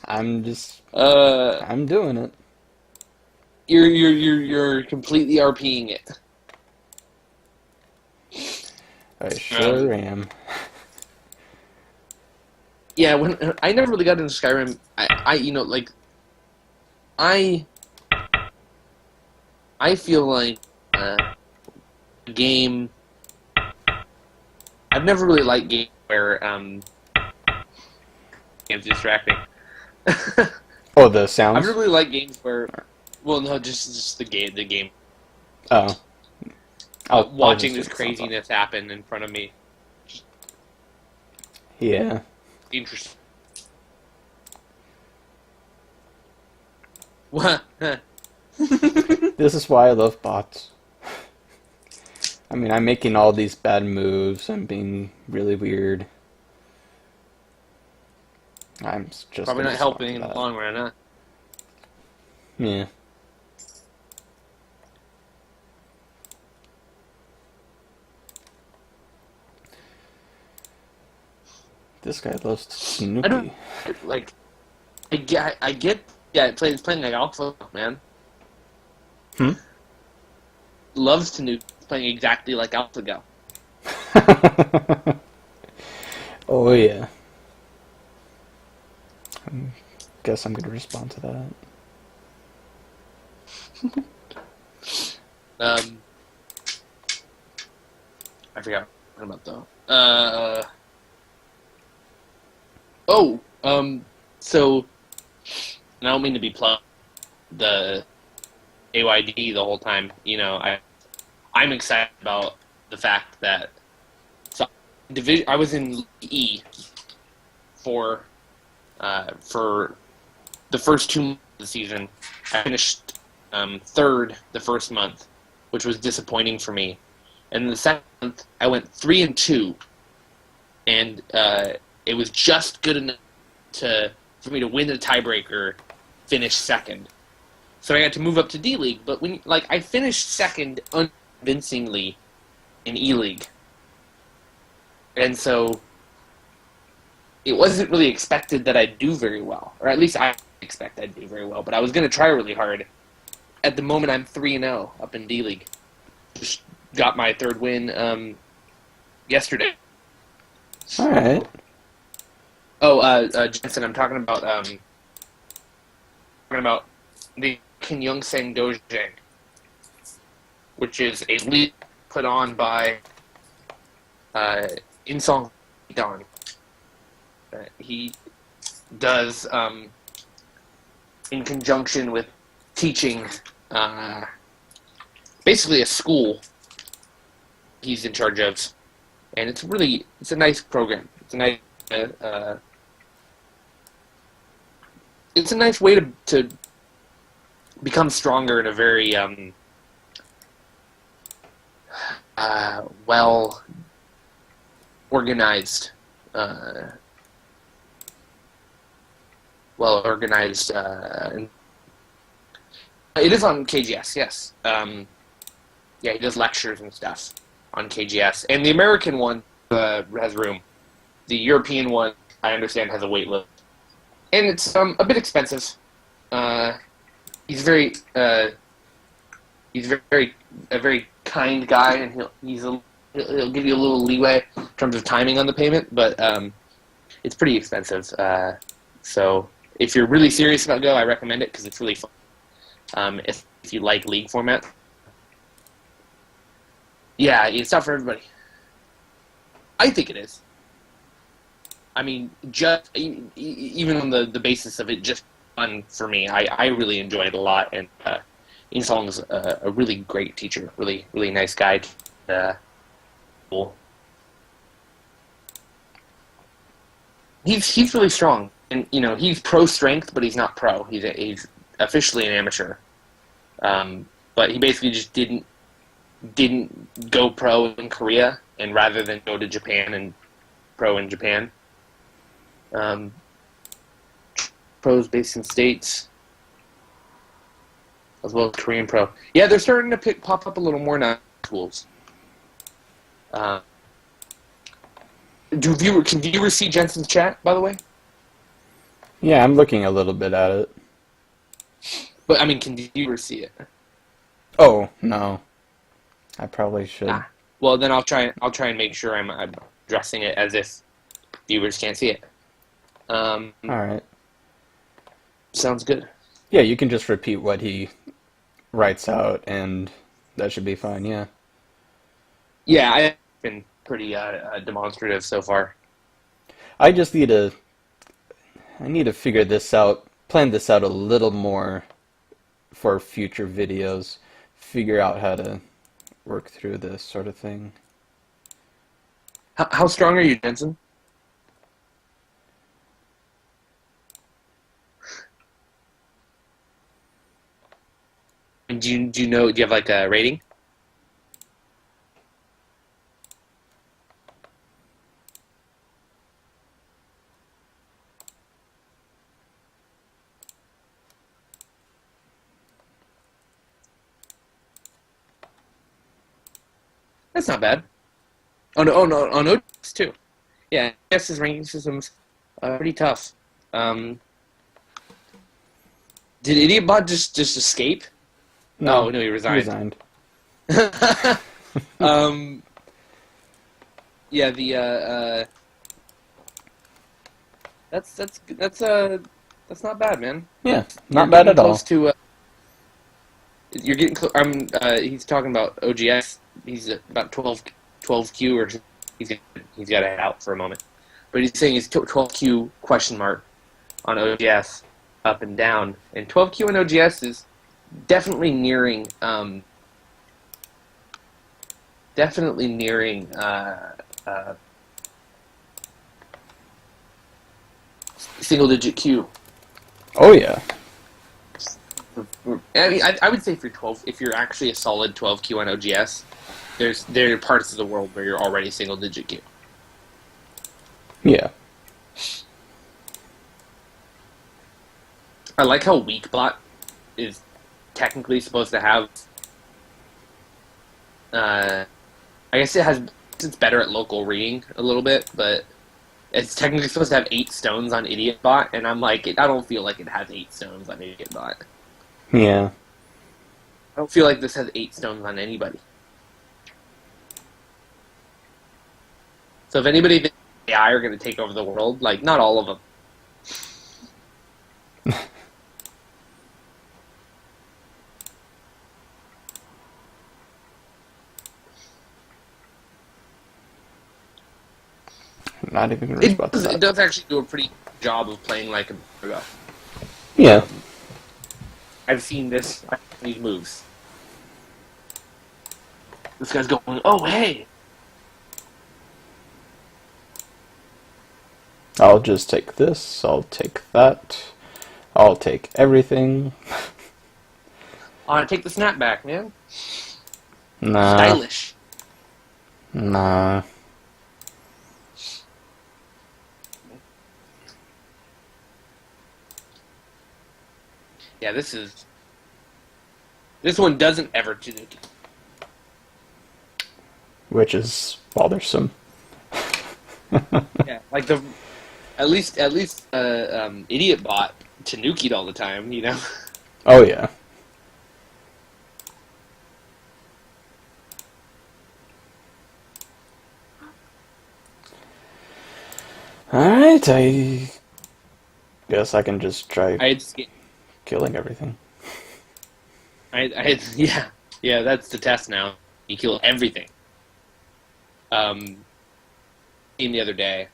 I'm doing it. You're completely RPing it. I sure am. Yeah, when I never really got into Skyrim, I feel like a game. I've never really liked games where games distracting. Oh, the sounds? I never really liked games where, well, no, just the game. Oh. Watching this craziness happen in front of me. Yeah. Interesting. What? This is why I love bots. I mean, I'm making all these bad moves. I'm being really weird. I'm just Probably not helping in the long run, huh? Yeah. This guy loves Snoopy. I don't like. I get. Yeah, it's playing like alpha, man. Loves to nuke. Playing exactly like AlphaGo. Oh yeah. Guess I'm gonna respond to that. I forgot what about though. So and I don't mean to be plugged the AYD the whole time. You know, I'm excited about the fact that I was in E for the first 2 months of the season. I finished third the first month, which was disappointing for me. And the second month, I went 3-2, and it was just good enough for me to win the tiebreaker, finish second. So I had to move up to D League, but I finished second unconvincingly in E League, and so it wasn't really expected that I'd do very well, or at least I didn't expect I'd do very well. But I was going to try really hard. At the moment, I'm 3-0 up in D League. Just got my third win yesterday. All right. Oh, Jensen, I'm talking about the Kim Young-sang Dojang, which is a league put on by In-song Don. He does, in conjunction with teaching, basically a school he's in charge of, and it's a nice program. It's a nice way to become stronger in a very well organized it is on KGS, yes. Yeah, he does lectures and stuff on KGS, and the American one has room. The European one, I understand, has a wait list, and it's a bit expensive. He's a very kind guy, and he'll give you a little leeway in terms of timing on the payment, but it's pretty expensive. So if you're really serious about Go, I recommend it because it's really fun. If you like league format, yeah, it's not for everybody. I think it is. I mean, just even on the basis of it just fun for me, I really enjoyed it a lot, and In-song's a really great teacher, really nice guy. Cool. He's really strong, and he's pro strength, but he's not pro. He's officially an amateur, But he basically just didn't go pro in Korea, and rather than go to Japan and pro in Japan, pros based in states as well as Korean pro. Yeah, they're starting to pop up a little more now. Tools. Can viewers see Jensen's chat, by the way? Yeah, I'm looking a little bit at it. But I mean, can viewers see it? Oh, no. I probably should. Ah. Well, then I'll try and make sure I'm addressing it as if viewers can't see it. Alright. Sounds good. Yeah, you can just repeat what he writes out, and that should be fine, yeah. Yeah, I've been pretty demonstrative so far. I just need to... I need to figure this out, plan this out a little more for future videos. Figure out how to work through this sort of thing. How strong are you, Jensen? Do you know? Do you have like a rating? That's not bad. Oh no, it's too. Yeah, his ranking system's pretty tough. Did Idiotbot just escape? No, no, he resigned. Yeah, that's not bad, man. Yeah, not bad at all. Close to, you're getting close. He's talking about OGS. He's at about 12Q, or he's got it out for a moment. But he's saying he's 12Q question mark on OGS up and down, and 12Q and OGS is definitely nearing single digit Q. Oh yeah. I mean, I would say if you're actually a solid 12Q on OGS, there are parts of the world where you're already single digit Q. Yeah. I like how WeakBot is technically supposed to have. I guess it's better at local reading a little bit, but it's technically supposed to have 8 stones on IdiotBot, and I'm like, I don't feel like it has 8 stones on IdiotBot. Yeah. I don't feel like this has 8 stones on anybody. So if anybody thinks AI are going to take over the world, like, not all of them. Not even gonna respond to that. It does actually do a pretty good job of playing like a Virgo. Yeah. I've seen these moves. This guy's going, oh, hey! I'll just take this, I'll take that, I'll take everything. I want to take the snapback, man. Nah. Stylish. Nah. Yeah, this one doesn't ever Tanuki. Which is bothersome. Yeah, like at least IdiotBot Tanuki'd all the time, you know? Oh yeah. Alright, I guess I can just try killing everything. Yeah, that's the test now. You kill everything. Game the other day,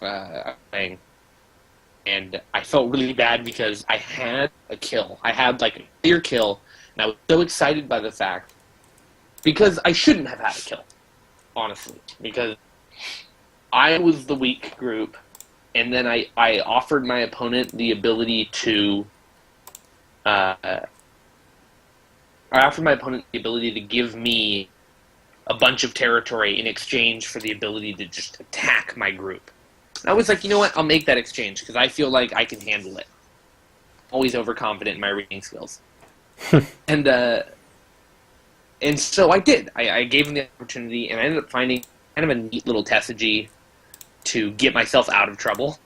I was playing, and I felt really bad because I had a kill. I had like a clear kill, and I was so excited by the fact, because I shouldn't have had a kill, honestly, because I was the weak group, and then I offered my opponent the ability to or after my opponent the ability to give me a bunch of territory in exchange for the ability to just attack my group. And I was like, you know what? I'll make that exchange because I feel like I can handle it. Always overconfident in my reading skills. And so I did. I gave him the opportunity, and I ended up finding kind of a neat little tessagy to get myself out of trouble.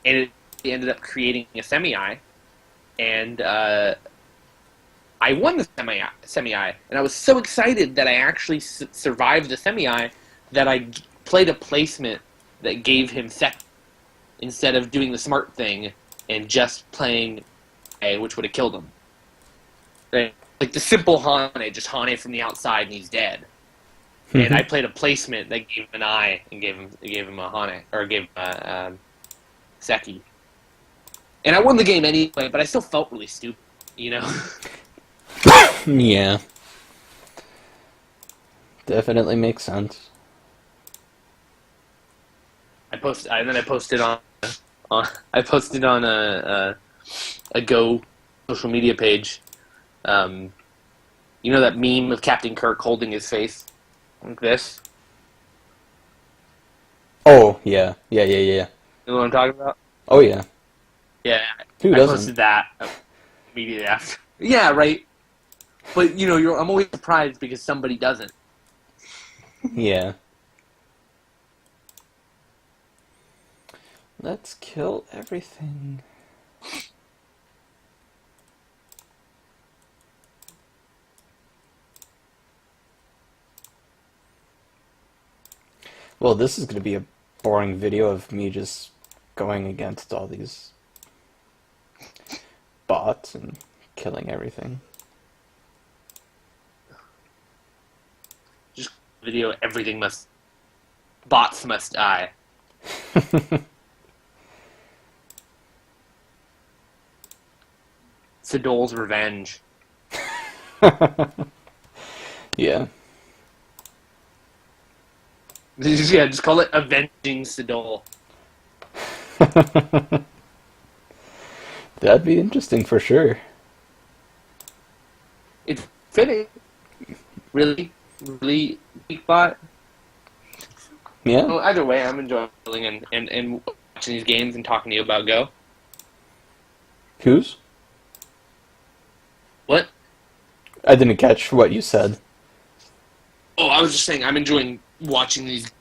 And it ended up creating a semi-I, and I won the semi-I, and I was so excited that I actually survived the semi-I that I played a placement that gave him second instead of doing the smart thing and just playing A, which would have killed him. Right? Like the simple Hane, just Hane from the outside and he's dead. And I played a placement that gave him an I and gave him a Hane, or gave him a Seki. And I won the game anyway, but I still felt really stupid, you know? Yeah. Definitely makes sense. I posted on a Go social media page. You know that meme of Captain Kirk holding his face like this? Oh, yeah. Yeah. You know what I'm talking about? Oh, yeah. Yeah. Who I doesn't? posted that immediately after. Yeah, right. But, you know, I'm always surprised because somebody doesn't. Yeah. Let's kill everything. Well, this is going to be a boring video of me just going against all these bots and killing everything. Just video, bots must die. Sidol's Revenge. Yeah. Yeah, just call it Avenging Sidol. That'd be interesting for sure. It's fitting. Really weak bot. Yeah. Well, either way, I'm enjoying and watching these games and talking to you about Go. Whose? What? I didn't catch what you said. Oh, I was just saying I'm enjoying watching these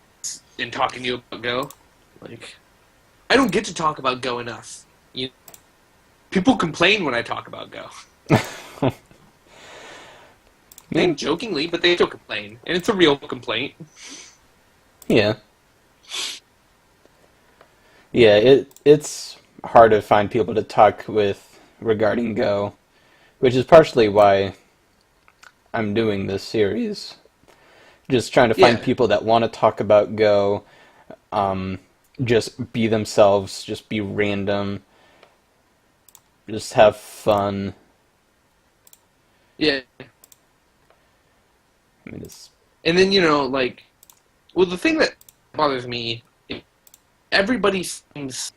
and talking to you about Go. Like, I don't get to talk about Go enough. People complain when I talk about Go. They jokingly, but they still complain, and it's a real complaint. Yeah. Yeah, it's hard to find people to talk with regarding Go, which is partially why I'm doing this series. Just trying to find people that want to talk about Go, just be themselves, just be random, just have fun. Yeah. I mean, it's... And then, the thing that bothers me, everybody seems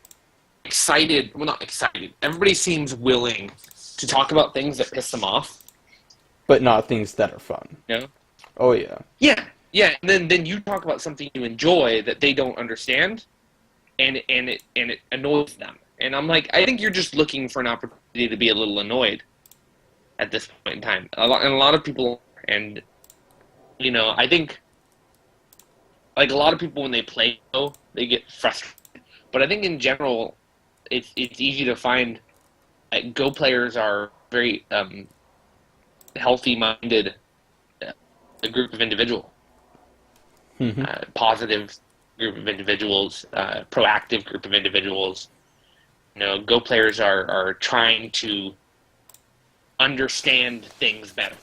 excited, well, not excited, everybody seems willing to talk about things that piss them off. But not things that are fun. You know? Oh, yeah. Yeah, and then you talk about something you enjoy that they don't understand, and it annoys them. And I'm like, I think you're just looking for an opportunity to be a little annoyed at this point in time. A lot of people, and I think like a lot of people when they play Go, they get frustrated. But I think in general, it's easy to find that Go players are very healthy-minded, a group of individuals. Mm-hmm. Positive group of individuals, proactive group of individuals. Go players are trying to understand things better.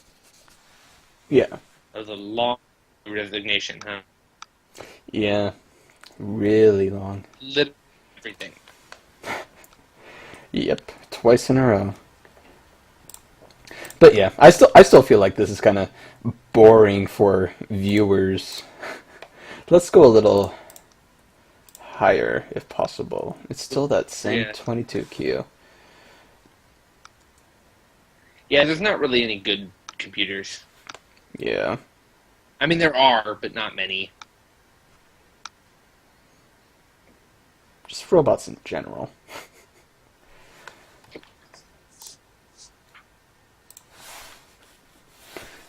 Yeah. That was a long resignation, huh? Yeah. Really long. Literally everything. Yep. Twice in a row. But yeah, I still feel like this is kind of boring for viewers. Let's go a little higher if possible. It's still that same 22Q. Yeah, there's not really any good computers. Yeah. I mean, there are, but not many. Just robots in general.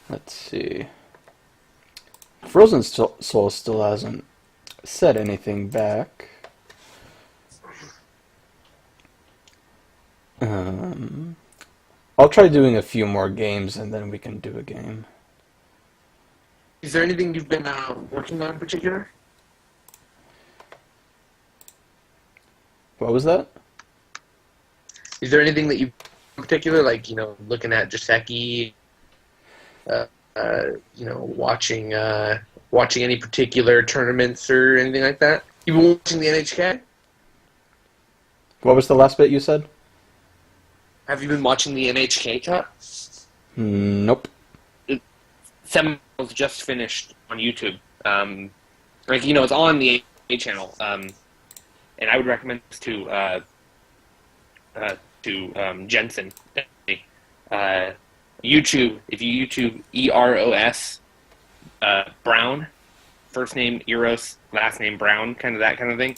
Let's see. Frozen Soul still hasn't said anything back. I'll try doing a few more games and then we can do a game. Is there anything you've been working on in particular? What was that? Is there anything that you in particular, like, you know, looking at Joseki, you know, watching any particular tournaments or anything like that? You've been watching the NHK? What was the last bit you said? Have you been watching the NHK Cup? Nope. Seminals just finished on YouTube. Like, you know, it's on the A channel. And I would recommend this to Jensen. YouTube, if you YouTube Eros Brown, first name Eros, last name Brown, kind of that kind of thing,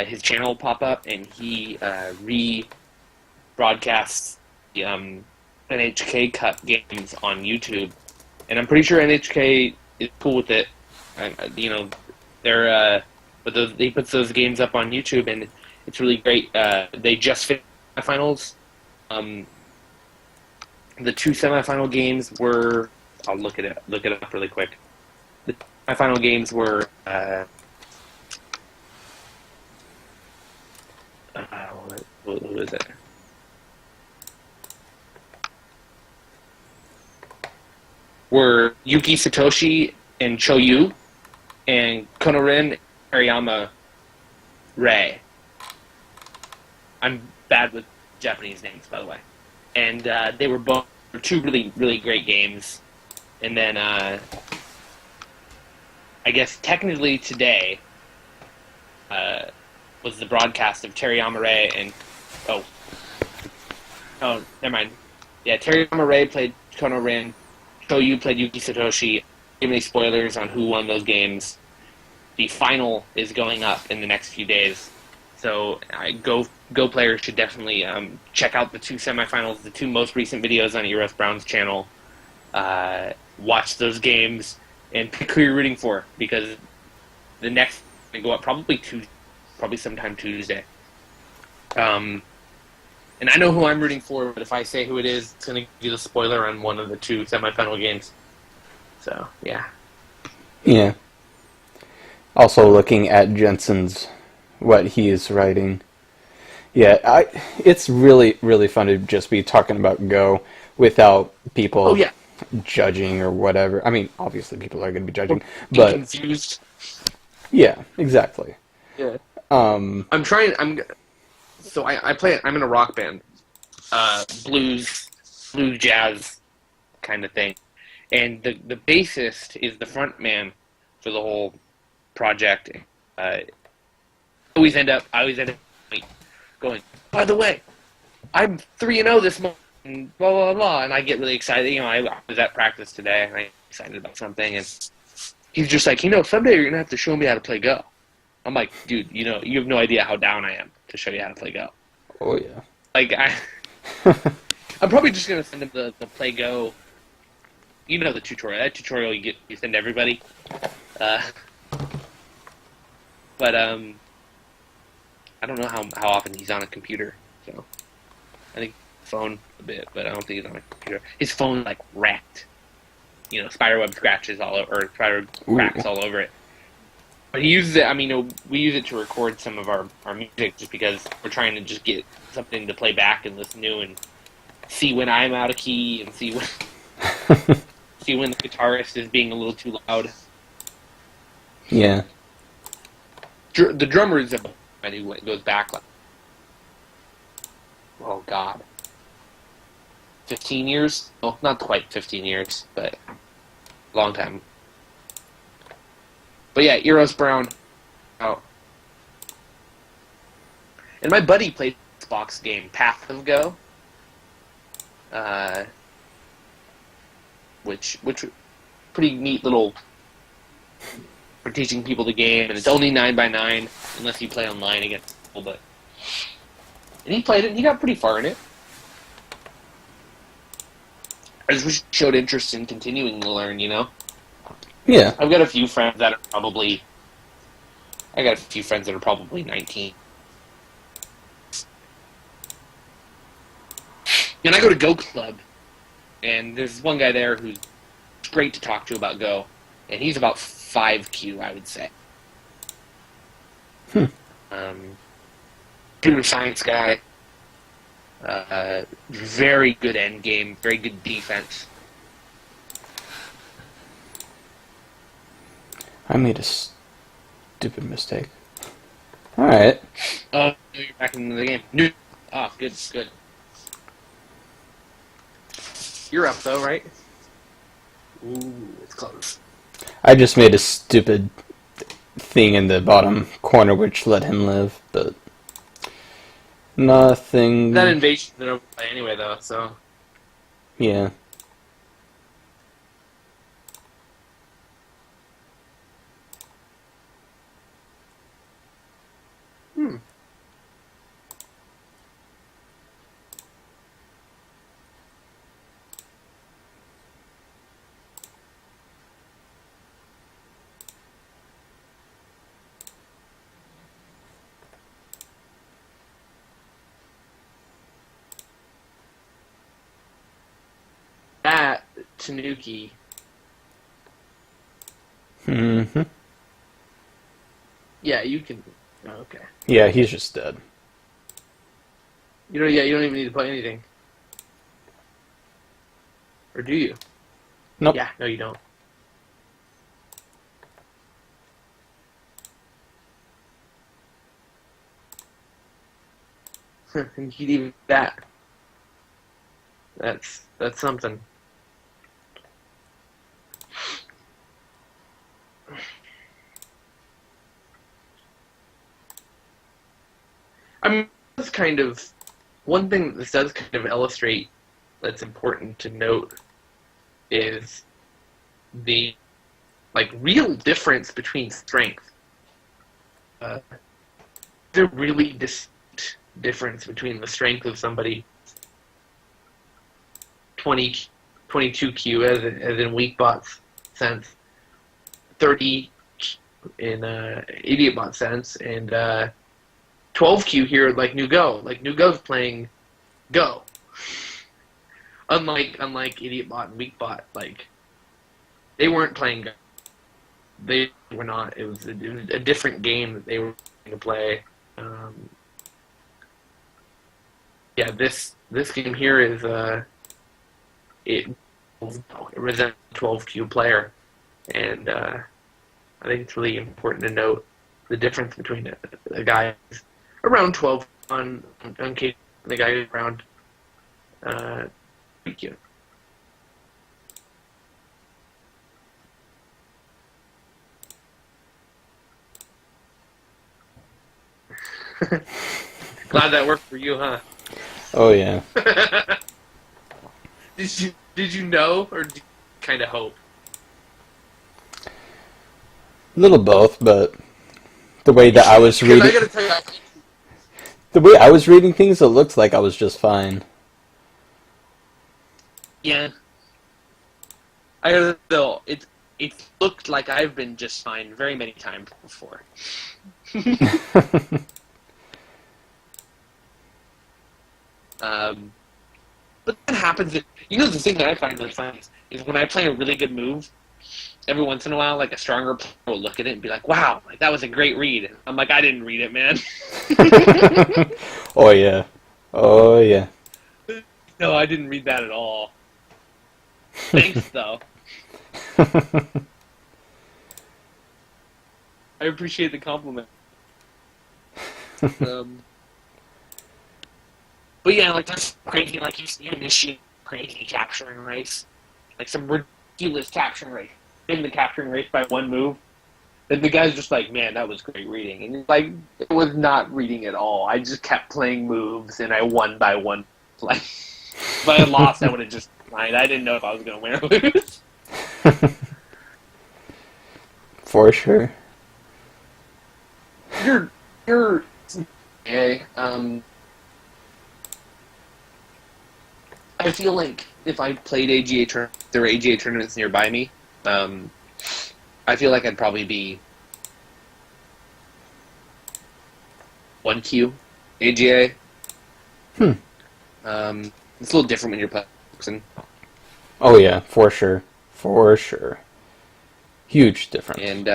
his channel will pop up, and he broadcasts the NHK Cup games on YouTube, and I'm pretty sure NHK is cool with it. You know, they're he puts those games up on YouTube, and it's really great. They just finished semifinals. The two semifinal games were, I'll look it up really quick. The semifinal games were what was it? Were Yuki Satoshi and Choyu, and Konorin Ariyama Rei. I'm bad with Japanese names, by the way. And they were both two really, really great games. And then I guess technically today was the broadcast of Teriyama Rei and oh, never mind. Yeah, Teriyama Rei played Konorin. Shoyu played Yuki Satoshi. Give any spoilers on who won those games. The final is going up in the next few days, so Go players should definitely check out the two semifinals, the two most recent videos on Eros Brown's channel. Watch those games and pick who you're rooting for, because the next they go up probably sometime Tuesday. And I know who I'm rooting for, but if I say who it is, it's going to give you the spoiler on one of the two semifinal games. So, yeah. Yeah. Also looking at Jensen's, what he is writing. Yeah, it's really, really fun to just be talking about Go without people judging or whatever. I mean, obviously people are going to be judging, but confused. Yeah, exactly. Yeah. Um, I'm in a rock band, blues, jazz kind of thing, and the bassist is the front man for the whole project. I always end up going, by the way, I'm 3-0 this month, and blah blah blah, and I get really excited. You know, I was at practice today, and I'm excited about something, and he's just like, someday you're gonna have to show me how to play Go. I'm like, dude, you have no idea how down I am to show you how to play Go. Oh yeah. Like I'm probably just gonna send him the play Go. You know the tutorial. That tutorial you send to everybody. But I don't know how often he's on a computer. So I think phone a bit, but I don't think he's on a computer. His phone like wrecked. Spiderweb scratches all over, or spider cracks all over it. But he uses it. I mean, we use it to record some of our music, just because we're trying to just get something to play back and listen to, and see when I'm out of key, and see when the guitarist is being a little too loud. Yeah. The drummer is who goes back like, oh god, 15 years? Well, not quite 15 years, but a long time. But yeah, Eros Brown. Oh. And my buddy played this Xbox game, Path of Go. which pretty neat little for teaching people the game, and it's only 9x9 unless you play online against people. But and he played it, and he got pretty far in it. I just wish he showed interest in continuing to learn. Yeah. I've got a few friends that are probably 19. And I go to Go Club, and there's one guy there who's great to talk to about Go, and he's about 5Q, I would say. Computer science guy, very good end game, very good defense. I made a stupid mistake. Alright. Oh, you're back into the game. New. Oh, good. You're up though, right? Ooh, it's close. I just made a stupid thing in the bottom corner which let him live, but nothing. That invasion didn't overplay anyway, though. So Yeah. that Tanuki. Mm-hmm. Yeah, you can. Oh, okay. Yeah, he's just dead. You don't even need to play anything. Or do you? Nope. Yeah, no, you don't. You can even that. That's something. I mean, that's kind of one thing that this does kind of illustrate that's important to note is the real difference between strength. The really distinct difference between the strength of somebody 22Q as in weak bots sense, 30 in idiot bot sense, and 12Q here like New Go. Like New Go's playing Go. Unlike idiot bot and weak bot, they weren't playing Go. They were not. It was a different game that they were going to play. Yeah, this game here is it represents a 12Q player, and I think it's really important to note the difference between a guy who's around 12 on K and the guy who's around Q. Glad that worked for you, huh? Oh yeah. Did you know, or did you kind of hope? A little both, but the way that I was reading, I gotta tell you, the way I was reading things, it looks like I was just fine. yeah, I gotta know it looked like I've been just fine very many times before. But that happens. The thing that I find really funny is when I play a really good move, every once in a while, a stronger player will look at it and be like, wow, that was a great read. I'm like, I didn't read it, man. Oh yeah. Oh yeah. No, I didn't read that at all. Thanks, though. I appreciate the compliment. But yeah, that's crazy. You initiate crazy capturing race, some ridiculous capturing race. In the capturing race by one move, then the guy's just like, man, that was great reading. And you're like, it was not reading at all. I just kept playing moves, and I won by one play. If I had lost, I would have just mind. I didn't know if I was going to win or lose. For sure. You're okay. I feel like if I played there were AGA tournaments nearby me, I feel like I'd probably be 1Q AGA. It's a little different when you're playing. Oh yeah, for sure. For sure. Huge difference. And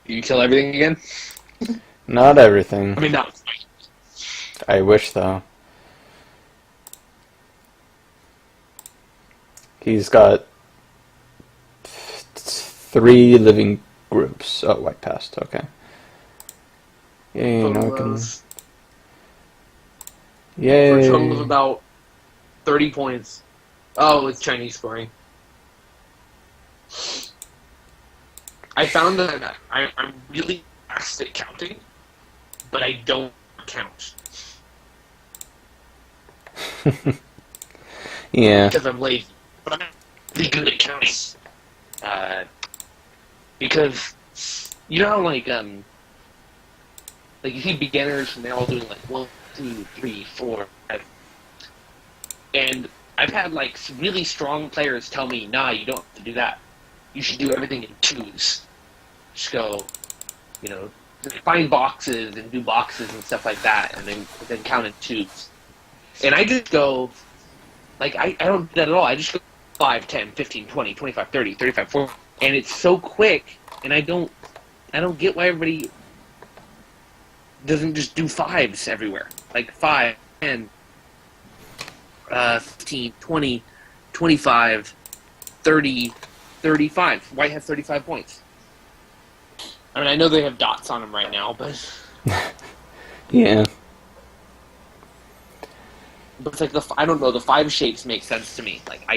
you kill everything again? Not everything. I mean, not. I wish, though. He's got 3 living groups. Oh, white passed. Okay. Yay, now I can... Yay! For a total of about 30 points. Oh, it's Chinese scoring. I found that I'm really fast at counting, but I don't count. Yeah. Because I'm lazy. But I'm really good at counting. Because, you know how, like you see beginners and they're all doing, like, 1, 2, 3, 4, 5. And I've had, like, some really strong players tell me, nah, you don't have to do that. You should do everything in 2s. Just go, just find boxes and do boxes and stuff like that, and then count in 2s. And I just go, like, I don't do that at all. I just go 5, 10, 15, 20, 25, 30, 35, 40. And it's so quick, and I don't get why everybody doesn't just do 5s everywhere. Like 5, 10, 15, 20, 25, 30, 35. White has 35 points. I mean, I know they have dots on them right now, but... Yeah. But it's like I don't know, the 5 shapes make sense to me. Like,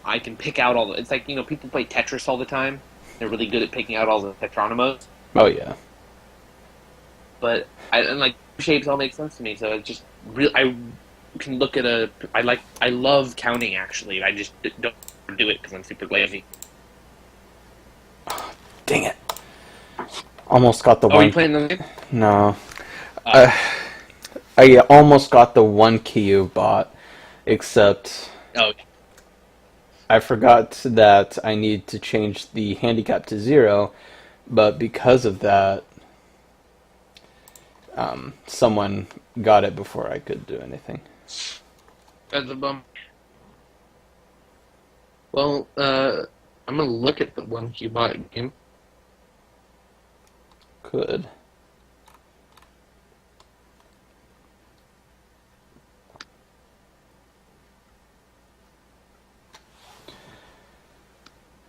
I can pick out all the... It's like, people play Tetris all the time. They're really good at picking out all the tetronyms. Oh, yeah. But, shapes all make sense to me, so it's just... I can look at I love counting, actually. I just don't do it because I'm super lazy. Dang it. Almost got the one... Oh, are you playing the game? No. I almost got the 1 Kyu bot, except... Oh, I forgot that I need to change the handicap to 0, but because of that, someone got it before I could do anything. that's a bum. Well, I'm gonna look at the 1Q bot game. Could.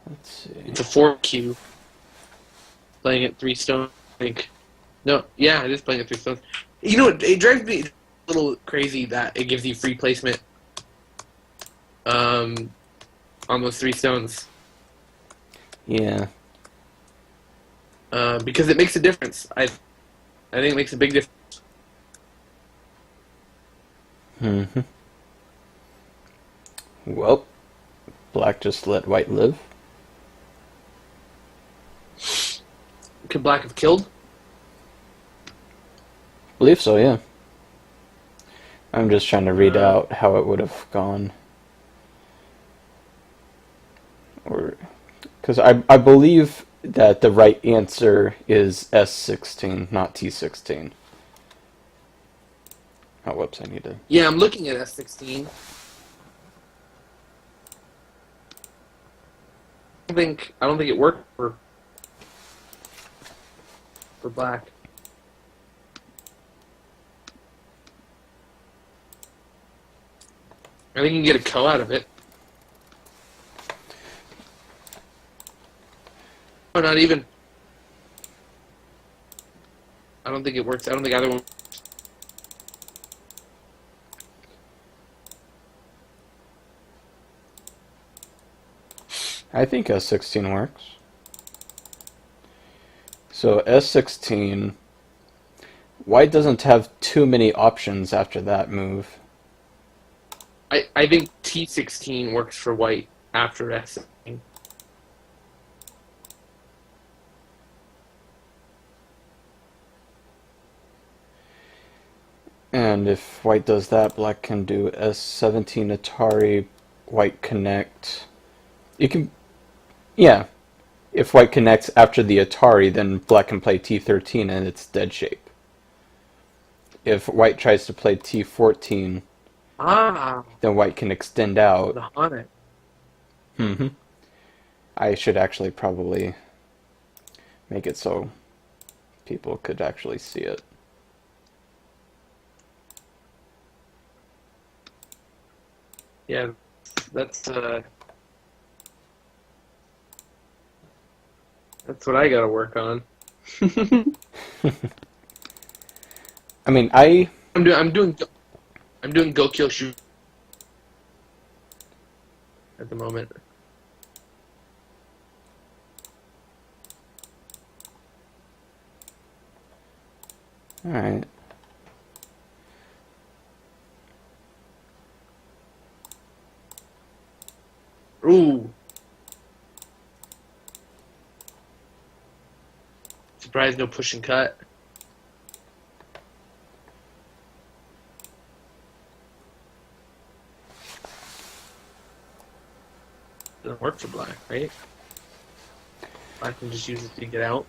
Let's see. It's a 4Q. Playing at 3 stone, I think. No, yeah, it is playing at 3 stones. You know what? It drives me a little crazy that it gives you free placement on those 3 stones. Yeah. Because it makes a difference. I think it makes a big difference. Mm-hmm. Well, black just let white live. Could black have killed? Believe so, yeah. I'm just trying to read out how it would have gone. Or, because I believe that the right answer is S16, not T16. Oh, whoops, I need to... Yeah, I'm looking at S16. I don't think it worked for black. I think you can get a ko out of it. Oh, not even. I don't think it works. I don't think either one. I think S16 works. So S16, white doesn't have too many options after that move. I think T16 works for white after S16. And if white does that, black can do S17 Atari, white connect. You can, yeah. If white connects after the Atari, then black can play T13 and it's dead shape. If white tries to play T14, Ah, then white can extend out. the Haunted. hmm I should actually probably make it so people could actually see it. Yeah, that's what I gotta work on. I mean, I'm doing Go Kill Shoot at the moment. alright. Ooh. Surprised no push and cut. Doesn't work for black, right? Black can just use it to get out.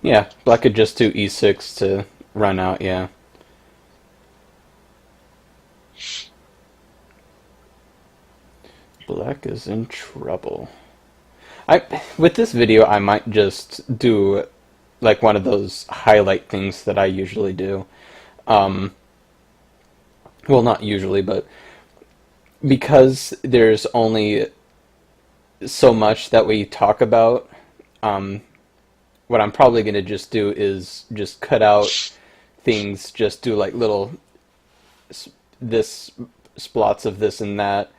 Yeah, black could just do E6 to run out, yeah. Black is in trouble. With this video, I might just do like one of those highlight things that I usually do. Well, not usually, but because there's only so much that we talk about, what I'm probably going to just do is just cut out things, just do like little this splots of this and that.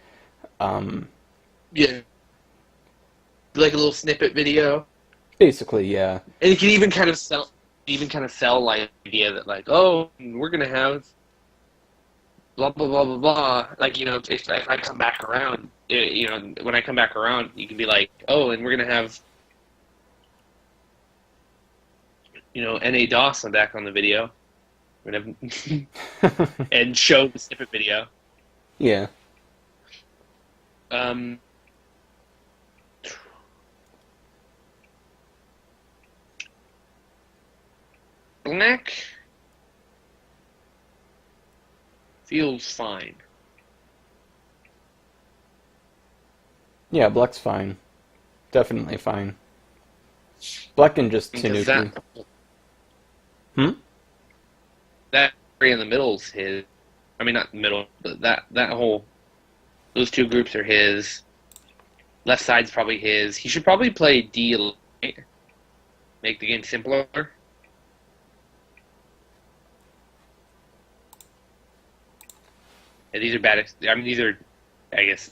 Yeah. Like a little snippet video. Basically, yeah. And you can even kind of sell like the idea that like, oh, we're gonna have blah blah blah blah blah. Like, you know, if I come back around, you know, when I come back around, you can be like, oh, and we're gonna have, you know, NA DOS back on the video. We're gonna have and show the snippet video. Yeah. Black feels fine. Yeah, black's fine. Definitely fine. Black can just Because Tanuki. that area in the middle is his. I mean, not the middle, but that whole, those two groups are his. Left side's probably his. He should probably play D, make the game simpler. Yeah, these are bad. I mean, these are, I guess,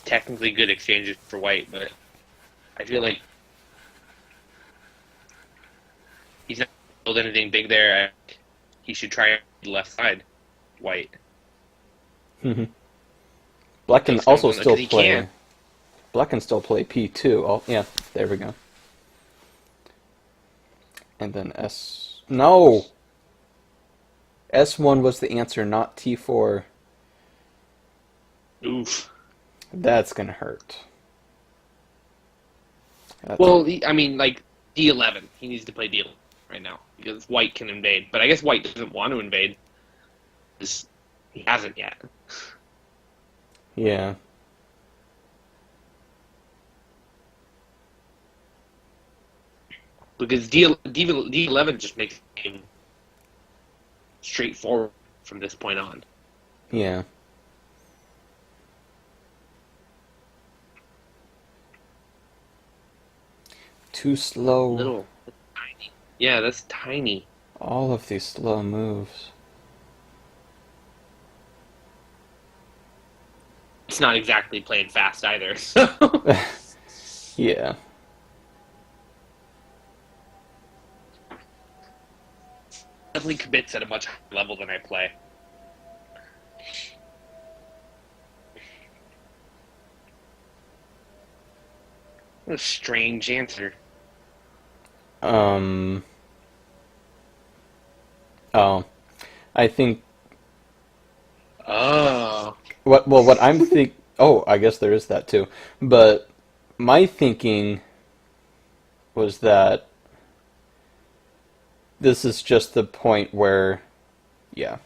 technically good exchanges for white, but I feel like he's not build anything big there. He should try the left side, white. Black can also still he play. can. Black can still play P2. Oh, yeah, there we go. And then S. No! S1 was the answer, not T4. Oof. That's gonna hurt. Well, I mean, like D11. He needs to play D11 right now because white can invade. But I guess white doesn't want to invade because he hasn't yet. Yeah. Because D11 just makes the game straightforward from this point on. Yeah. Too slow. Little. That's tiny. Yeah, that's tiny. All of these slow moves. it's not exactly playing fast either. So Yeah. definitely commits at a much higher level than I play. What a strange answer. Um. Oh, I think Oh. what I'm think. Oh, I guess there is that too. But my thinking was that this is just the point where, yeah,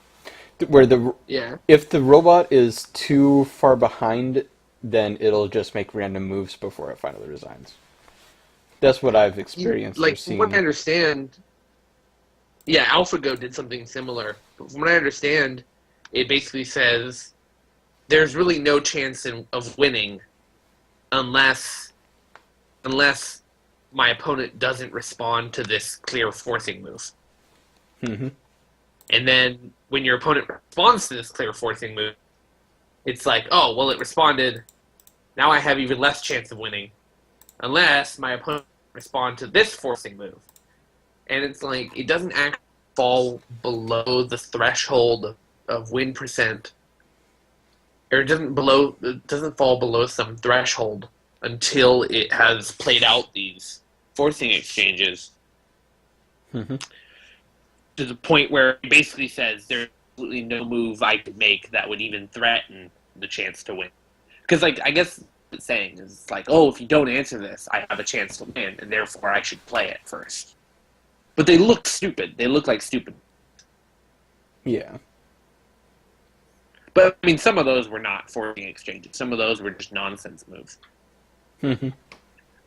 where the Yeah. if the robot is too far behind, then it'll just make random moves before it finally resigns. That's what I've experienced or Like, from what I seen. understand, yeah, AlphaGo did something similar. But from what I understand, it basically says there's really no chance of winning unless unless my opponent doesn't respond to this clear forcing move. Hmm. And then when your opponent responds to this clear forcing move, it's like, oh, well, it responded. Now I have even less chance of winning unless my opponent respond to this forcing move. And it's like, it doesn't actually fall below the threshold of win percent, or it doesn't fall below some threshold until it has played out these forcing exchanges Hmm. to the point where it basically says there's absolutely no move I could make that would even threaten the chance to win. Because, like, I guess what it's saying is like, oh, if you don't answer this, I have a chance to win, and therefore I should play it first. But they look stupid. They look like stupid. Yeah. But I mean, some of those were not forcing exchanges. Some of those were just nonsense moves. Hmm.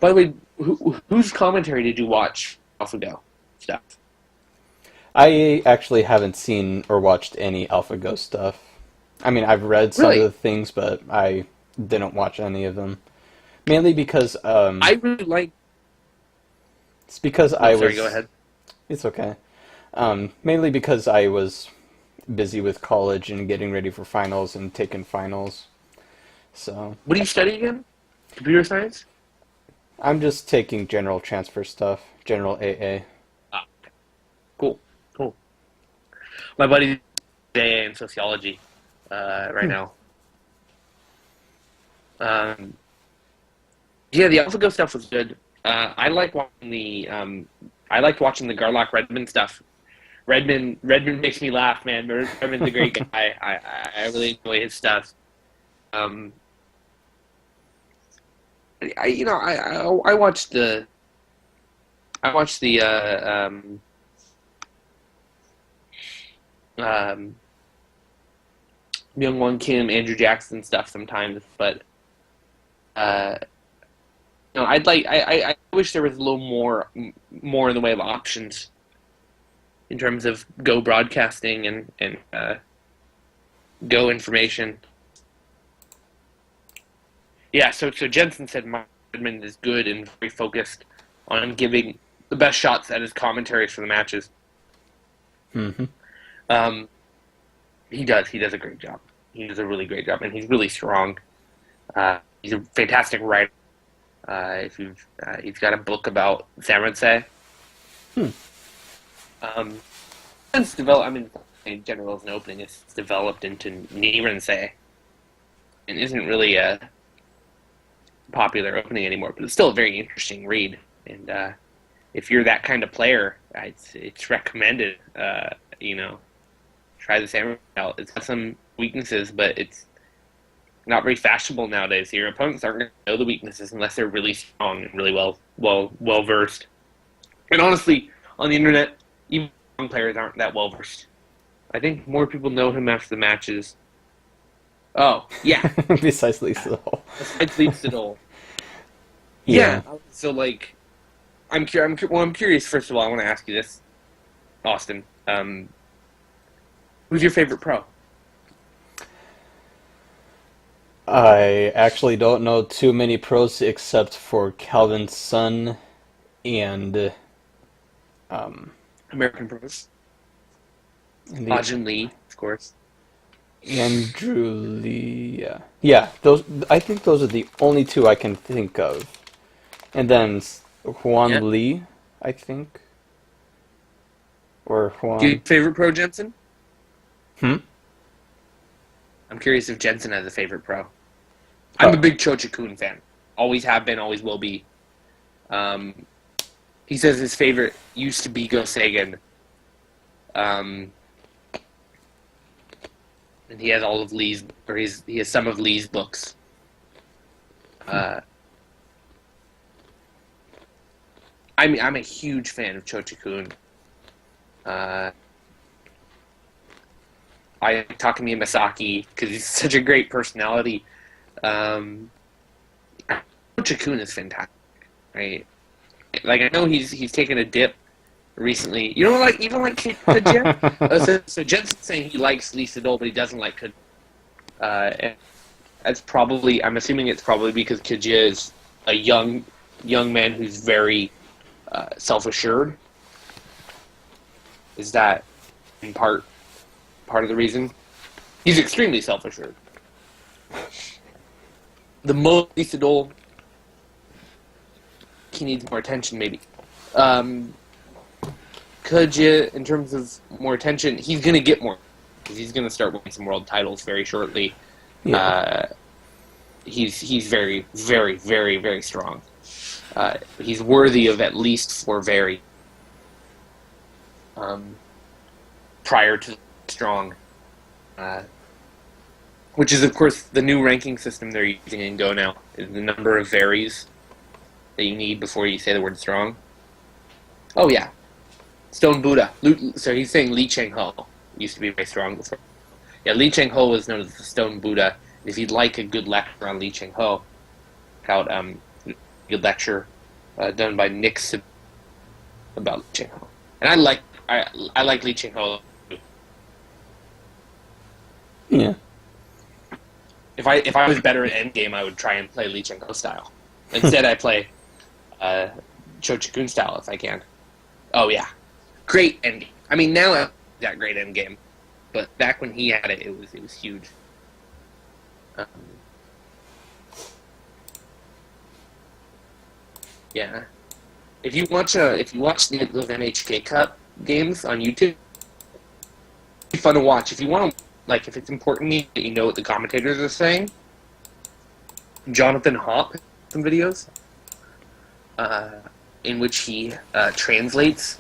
By the way, whose commentary did you watch AlphaGo stuff? I actually haven't seen or watched any AlphaGo stuff. I mean, I've read some of Really? the things, but I didn't watch any of them. Mainly because I really like. it's because Oh, I sorry. Go was. ahead. It's okay. Mainly because I was busy with college and getting ready for finals and taking finals. So What do you study again? Computer science. I'm just taking general transfer stuff, general AA. Ah, cool, cool. My buddy's AA in sociology right Hmm. now. Yeah, the AlphaGo stuff was good. I liked watching the Garlock Redmond stuff. Redmond makes me laugh, man. Redmond's a great guy. I really enjoy his stuff. Um, I watched the um, Myung Won Kim, Andrew Jackson stuff sometimes, but uh, I wish there was a little more in the way of options in terms of Go broadcasting and Go information. Yeah, so Jensen said Mike Redmond is good and very focused on giving the best shots at his commentaries for the matches. Hmm. Um, he does a great job. He does a really great job, and he's really strong. He's a fantastic writer. If you've he's got a book about Samurai. Hmm. Um, it's developed. I mean, in general, as an opening, it's developed into Nirensei, and isn't really a popular opening anymore. But it's still a very interesting read. And if you're that kind of player, it's recommended. Try the Samurai out. It's got some weaknesses, but it's not very fashionable nowadays. Your opponents aren't going to know the weaknesses unless they're really strong and really well versed. And honestly, on the internet, even strong players aren't that well versed. I think more people know him after the matches. Oh, yeah. Besides Lisa Hall. Besides Leap Sidol. Yeah. Yeah. So, like, I'm curious. First of all, I want to ask you this, Austin. Who's your favorite pro? I actually don't know too many pros except for Calvin Sun and um American pros. the Ajin Lee, of course. Andrew Lee. Yeah, those. I think those are the only two I can think of. And then Yeah. Juan Lee, I think, or Your Juan. favorite pro, Jensen? Hmm. I'm curious if Jensen has a favorite pro. I'm a Oh, big Cho-Chi-Kun fan. Always have been, always will be. Um, he says his favorite used to be Go Sagan. Um, and he has all of Lee's, or he has some of Lee's books. Uh, I'm a huge fan of Cho-Chi-Kun. I like Takumi Masaki because he's such a great personality. Um, Cho-Chi-Kun is fantastic, right? Like I know he's taken a dip recently. You don't like even like Kajia? So Jensen's saying he likes Lee Sedol, but he doesn't like Kajia. And that's probably I'm assuming it's probably because Kajia is a young man who's very self-assured. Is that in part of the reason? He's extremely self-assured. The most Lee Sedol, he needs more attention, maybe. Kajia, in terms of more attention, he's going to get more. Because he's going to start winning some world titles very shortly. yeah. He's very, very, very, very strong. He's worthy of at least 4 very prior to strong. Which is, of course, the new ranking system they're using in Go now. Is the number of varies that you need before you say the word strong. Oh, yeah. Stone Buddha. So he's saying Li Cheng-ho used to be very strong before. Yeah, Li Cheng-ho was known as the Stone Buddha. If you'd like a good lecture on Li Cheng-ho, check out a good lecture done by Nick about Li Cheng-ho. And I like Li Cheng-ho. Yeah. If I was better at endgame, I would try and play Li Cheng-ho style. Instead, I play Cho-Chi-Kun style if I can. Oh yeah, great endgame. I mean, now I've got great endgame, but back when he had it, it was huge. Yeah, if you watch those NHK Cup games on YouTube, it'd be fun to watch. If you want to, like, if it's important that you know what the commentators are saying, Jonathan Hop some videos in which he translates.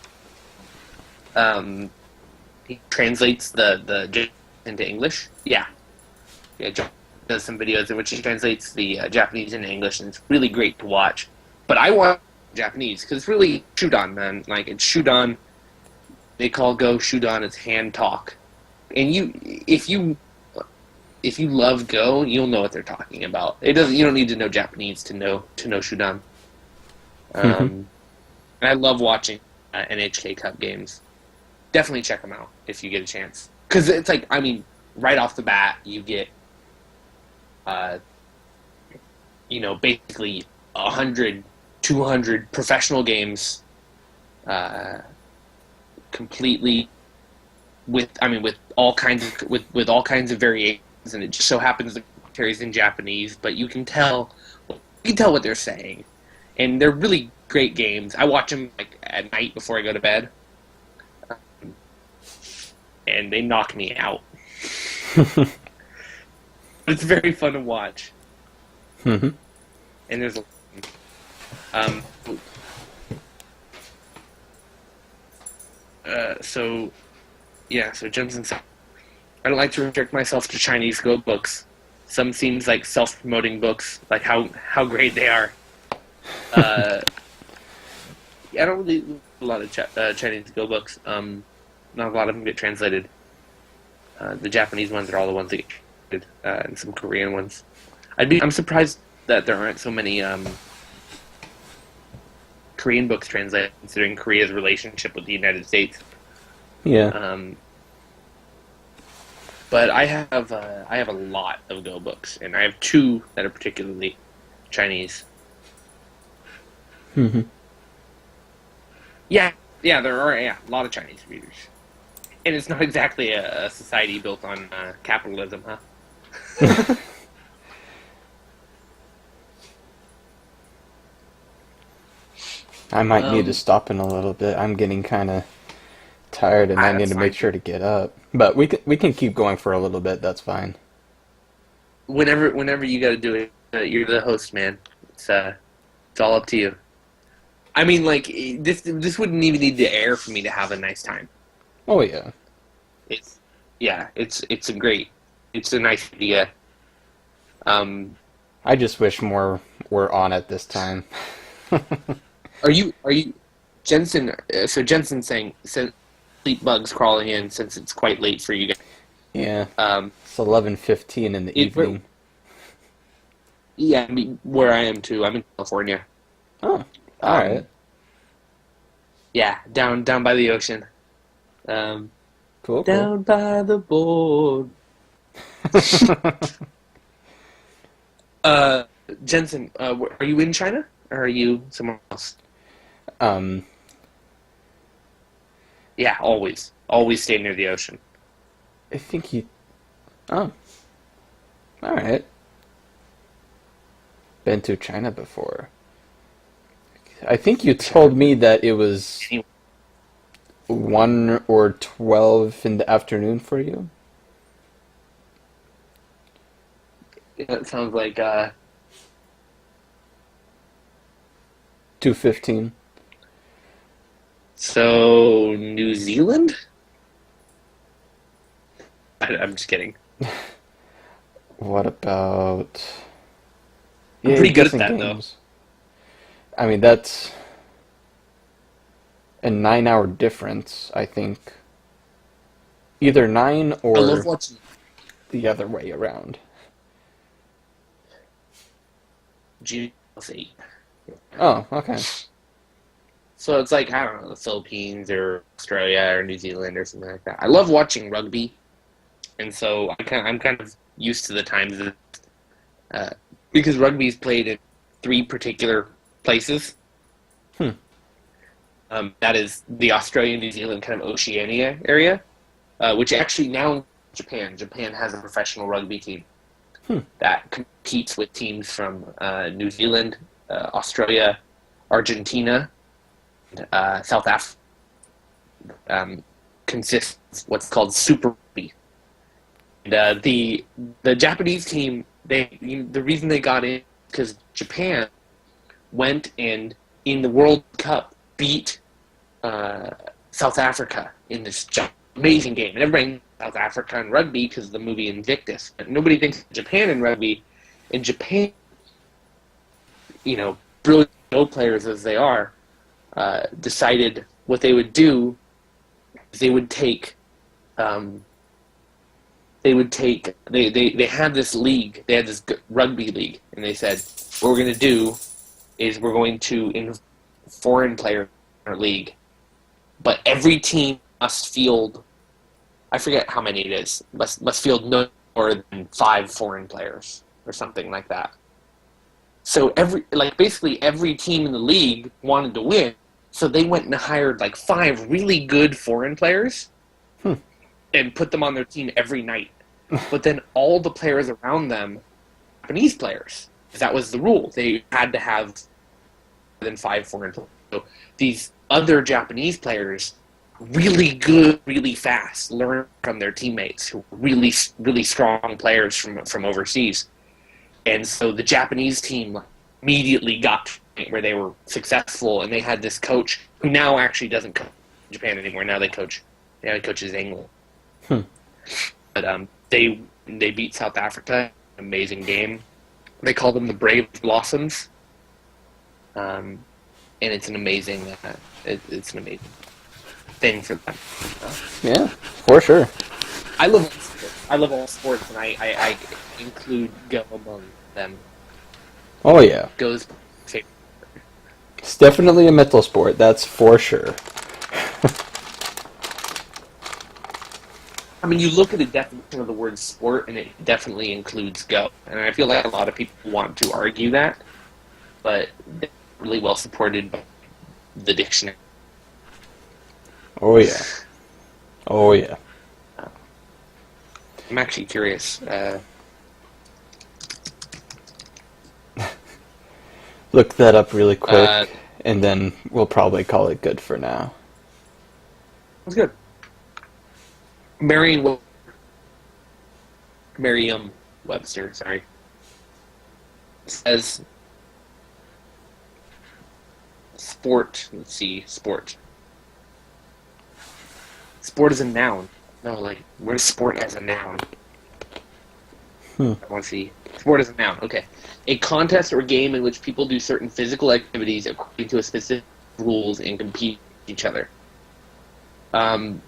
He translates the into English. Yeah, John does some videos in which he translates the Japanese into English, and it's really great to watch. But I watch Japanese because it's really Shudan, man. Like it's Shudan. They call Go Shudan. It's hand talk, and if you love Go, you'll know what they're talking about. You don't need to know Japanese to know Shudan. And I love watching NHK Cup games. Definitely check them out if you get a chance. Because it's like, I mean, right off the bat, you get, basically 100, 200 professional games, completely with all kinds of variations, and it just so happens the commentary's in Japanese, but you can tell what they're saying, and they're really great games. I watch them like at night before I go to bed. And they knock me out. It's very fun to watch. Mm-hmm. And there's so Jensen said, I don't like to restrict myself to Chinese Go books. Some seems like self-promoting books, like how great they are. I don't really read a lot of Chinese Go books. Not a lot of them get translated. The Japanese ones are all the ones that get translated, and some Korean ones. I'm surprised that there aren't so many Korean books translated, considering Korea's relationship with the United States. Yeah. But I have a lot of Go books, and I have 2 that are particularly Chinese. Mm-hmm. Yeah, there are a lot of Chinese readers. And it's not exactly a society built on capitalism, huh? I might need to stop in a little bit. I'm getting kind of tired, and I need That's to make fine. sure to get up. But we can keep going for a little bit. That's fine. Whenever you got to do it, you're the host, man. It's all up to you. I mean, like this wouldn't even need to air for me to have a nice time. Oh yeah. It's it's a nice idea. I just wish more were on at this time. Are you Jensen? So Jensen's saying sleep bugs crawling in since it's quite late for you guys. Yeah. Um, It's 11:15 in the evening. yeah, I mean, where I am too. I'm in California. Oh, all right. Yeah, down by the ocean. Cool. Down by the board. Jensen, are you in China or are you somewhere else? Um, Yeah, always stay near the ocean. I think he. Oh, all right. Been to China before. I think you told me that it was Anyway, 1 or 12 in the afternoon for you. that sounds like 2:15. so New Zealand. I'm just kidding. What about? I'm pretty good at decent that, though. games. I mean, that's a 9-hour difference, I think. Either 9 I love or watching. the other way around. GLC. Oh, okay. So it's like, I don't know, the Philippines or Australia or New Zealand or something like that. I love watching rugby, and so I'm kind of used to the times because rugby is played in 3 particular places. Hmm. That is the Australia, New Zealand, kind of Oceania area, which actually now Japan. Japan has a professional rugby team that competes with teams from New Zealand, Australia, Argentina, South Africa. Consists of what's called Super Rugby. And, the Japanese team, the reason they got in because Japan went and in the World Cup beat South Africa in this amazing game. And everybody knows South Africa and rugby because of the movie Invictus. But nobody thinks Japan and rugby. In Japan, brilliant players as they are, decided what they would do is they had this league, they had this rugby league, and they said, what we're going to do is we're going to foreign players in our league, but every team must field, I forget how many it is, must field no more than 5 foreign players or something like that. So basically every team in the league wanted to win, so they went and hired 5 really good foreign players and put them on their team every night. But then all the players around them, Japanese players, because that was the rule. They had to have more than 5 foreign players. So these other Japanese players, really good, really fast, learn from their teammates who were really, really strong players from overseas. And so the Japanese team immediately got to the point where they were successful, and they had this coach who now actually doesn't coach in Japan anymore. Now he coaches England. But they beat South Africa, amazing game. They call them the Brave Blossoms, and it's an amazing thing for them. Yeah, for sure. I love all sports, and I include Go among them. Oh yeah. Go's favorite. It's definitely a mental sport, that's for sure. I mean, you look at the definition of the word sport, and it definitely includes Go. And I feel like a lot of people want to argue that, but they're really well supported by the dictionary. Oh yeah. Oh yeah. I'm actually curious. Look that up really quick, Uh, and then we'll probably call it good for now. That's good. Merriam-Webster, sorry, says sport. Let's see, sport. Sport is a noun. No, like, where's sport as a noun? Hmm. I want to see. Sport is a noun. Okay. A contest or game in which people do certain physical activities according to a specific rules and compete with each other. And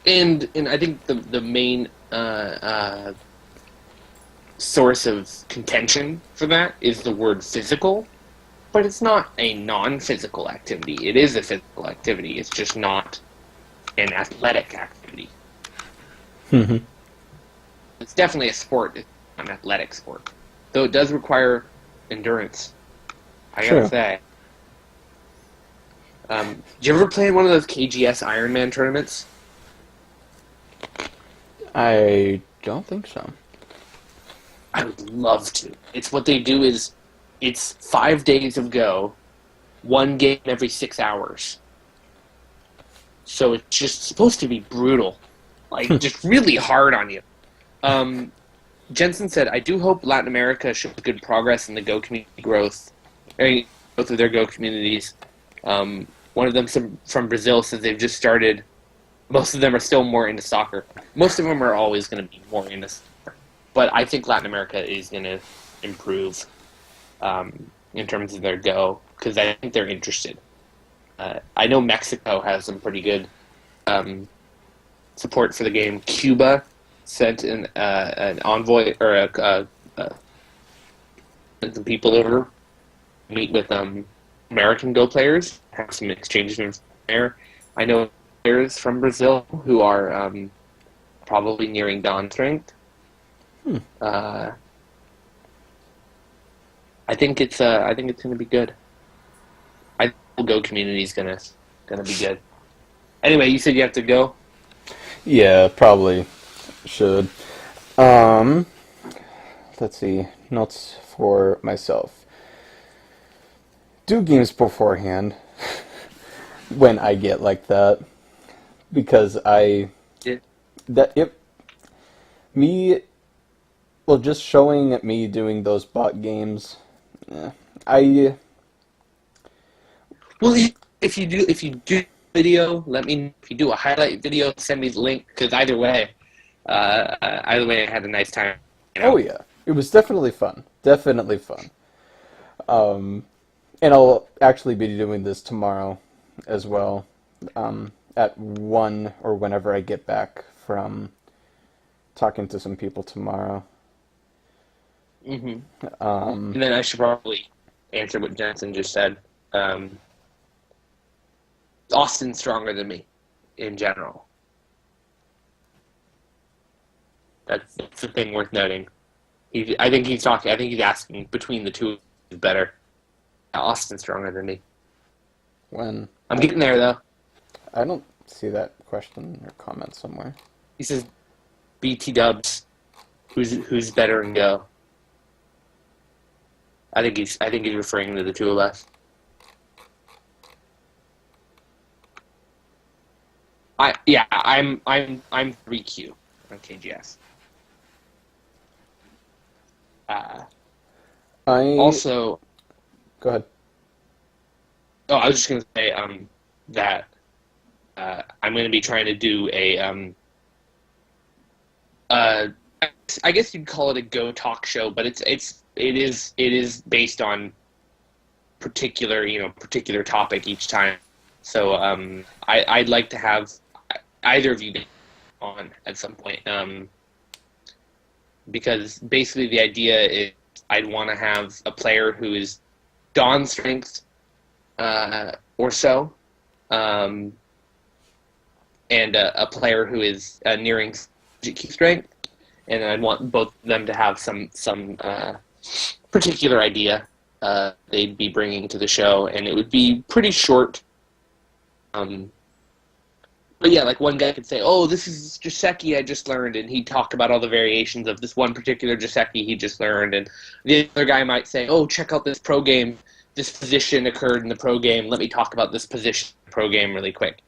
I think the main source of contention for that is the word physical, but it's not a non-physical activity. It is a physical activity. It's just not an athletic activity. Mhm. It's definitely a sport. It's not an athletic sport, though it does require endurance. I gotta True. say. Did you ever play in one of those KGS Ironman tournaments? I don't think so. I would love to. It's what they do is, it's 5 days of go, one game every 6 hours. So it's just supposed to be brutal, like just really hard on you. Jensen said, "I do hope Latin America shows good progress in the Go community growth, both of their Go communities." One of them from Brazil says they've just started. Most of them are still more into soccer. Most of them are always going to be more into soccer. But I think Latin America is going to improve in terms of their Go, because I think they're interested. I know Mexico has some pretty good support for the game. Cuba sent an envoy or some people over to meet with American Go players, have some exchanges there. I know players from Brazil who are probably nearing dawn strength. I think it's going to be good. I think the Go community is gonna be good. Anyway, you said you have to go. Yeah, probably should. Um, let's see. Notes for myself. Do games beforehand when I get like that, because Yeah. me well, just showing me doing those bot games. I Well, if you do video, let me know. If you do a highlight video, send me the link, because either way, I had a nice time. Oh yeah, it was definitely fun. Definitely fun. And I'll actually be doing this tomorrow as well, at 1 or whenever I get back from talking to some people tomorrow. Mm-hmm. Um, And then I should probably answer what Jensen just said. Austin's stronger than me in general. That's the thing worth noting. I think he's asking between the two is better. Austin's stronger than me. when I'm getting there though. I don't see that question or comment somewhere. He says, "BT Dubs, who's better in Go?" I think he's referring to the two of us. I'm 3Q on KGS. Also, Go ahead. oh, I was just going to say that I'm going to be trying to do I guess you'd call it a Go talk show, but it is based on particular topic each time. So I'd like to have either of you on at some point, because basically the idea is I'd want to have a player who is dawn strength or so, and a player who is nearing key strength, and I'd want both of them to have some particular idea they'd be bringing to the show, and it would be pretty short. But yeah, like one guy could say, "Oh, this is Joseki I just learned," and he'd talk about all the variations of this one particular Joseki he just learned, and the other guy might say, "Oh, check out this pro game. This position occurred in the pro game. Let me talk about this position in the pro game really quick,"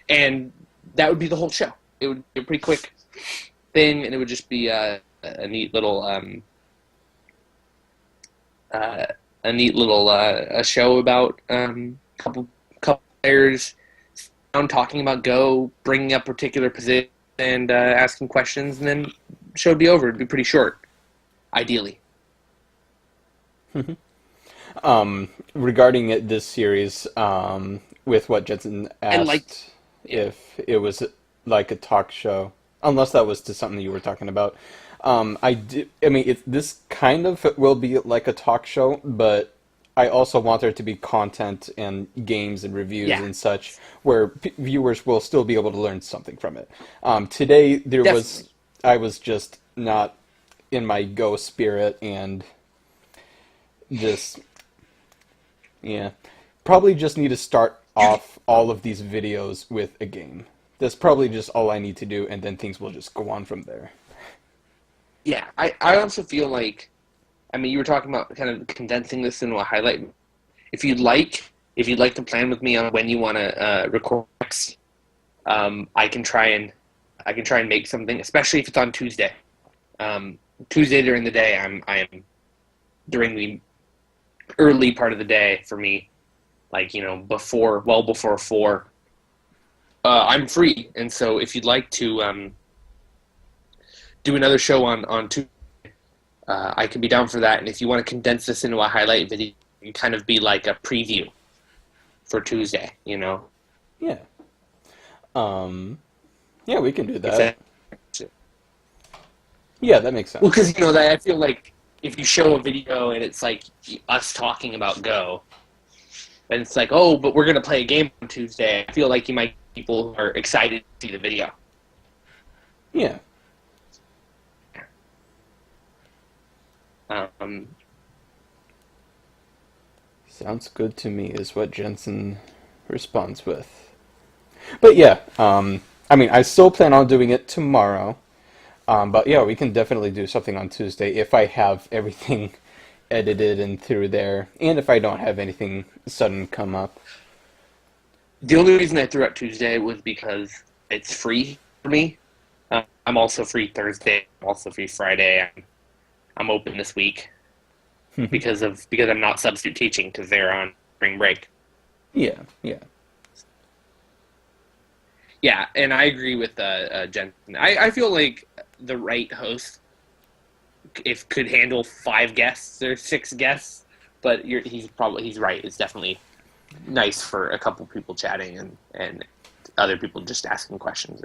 and that would be the whole show. It would be a pretty quick thing, and it would just be a neat little a show about couple players talking about Go, bringing up particular positions, and asking questions, and then the show would be over. It'd be pretty short, ideally. Regarding this series, with what Jensen asked, like, if it was like a talk show, unless that was to something you were talking about. This kind of will be like a talk show, but I also want there to be content and games and reviews Yeah. and such, where viewers will still be able to learn something from it. Today Definitely. I was just not in my Go spirit, and just, yeah, probably just need to start off all of these videos with a game. That's probably just all I need to do, and then things will just go on from there. Yeah, I also feel like, I mean, you were talking about kind of condensing this into a highlight. If you'd like to plan with me on when you want to record next, I can try and make something, especially if it's on Tuesday. Tuesday during the day, I am during the early part of the day for me, like, you know, before 4. I'm free, and so if you'd like to do another show on Tuesday, I can be down for that. And if you want to condense this into a highlight video, it can kind of be like a preview for Tuesday, you know? Yeah. Yeah, we can do that. Yeah, that makes sense. Well, because, you know, I feel like if you show a video and it's like us talking about Go, and it's like, oh, but we're going to play a game on Tuesday, I feel like you might get people who are excited to see the video. Yeah. Sounds good to me, is what Jensen responds with. But yeah, I still plan on doing it tomorrow. But yeah, we can definitely do something on Tuesday if I have everything edited and through there, and if I don't have anything sudden come up. The only reason I threw out Tuesday was because it's free for me. I'm also free Thursday. I'm also free Friday. I'm open this week because I'm not substitute teaching because they're on spring break. Yeah, yeah. Yeah, and I agree with Jensen. I feel like the right host could handle 5 guests or 6 guests, but he's right. It's definitely nice for a couple people chatting and other people just asking questions.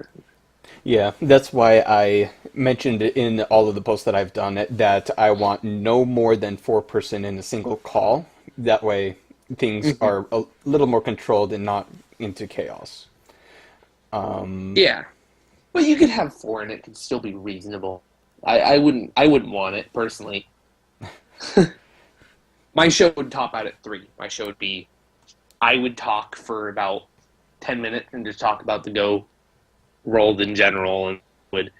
Yeah, that's why I mentioned it in all of the posts that I've done that I want no more than 4-person in a single call. That way things are a little more controlled and not into chaos. Yeah, but you could have 4 and it could still be reasonable. I wouldn't want it personally. My show would top out at 3. My show would be, I would talk for about 10 minutes and just talk about the Go world in general, and would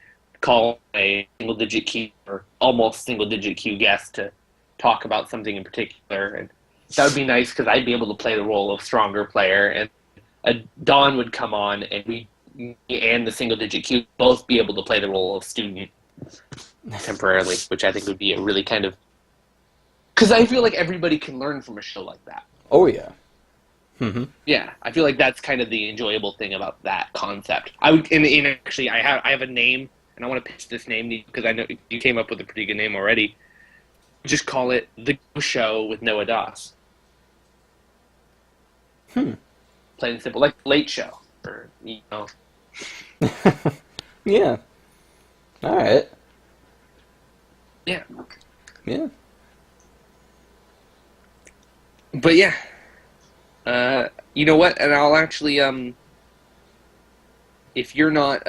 call a single-digit queue or almost single-digit queue guest to talk about something in particular, and that would be nice because I'd be able to play the role of stronger player, and Dawn would come on, and me and the single-digit queue both be able to play the role of student temporarily, which I think would be a really kind of, because I feel like everybody can learn from a show like that. Oh yeah. Mm-hmm. Yeah, I feel like that's kind of the enjoyable thing about that concept. Actually, I have a name, and I want to pitch this name because I know you came up with a pretty good name already. Just call it The Go Show with Noah Doss. Plain and simple, like Late Show, or, you know. Yeah. All right. Yeah. Yeah. But yeah. You know what? And I'll actually, if you're not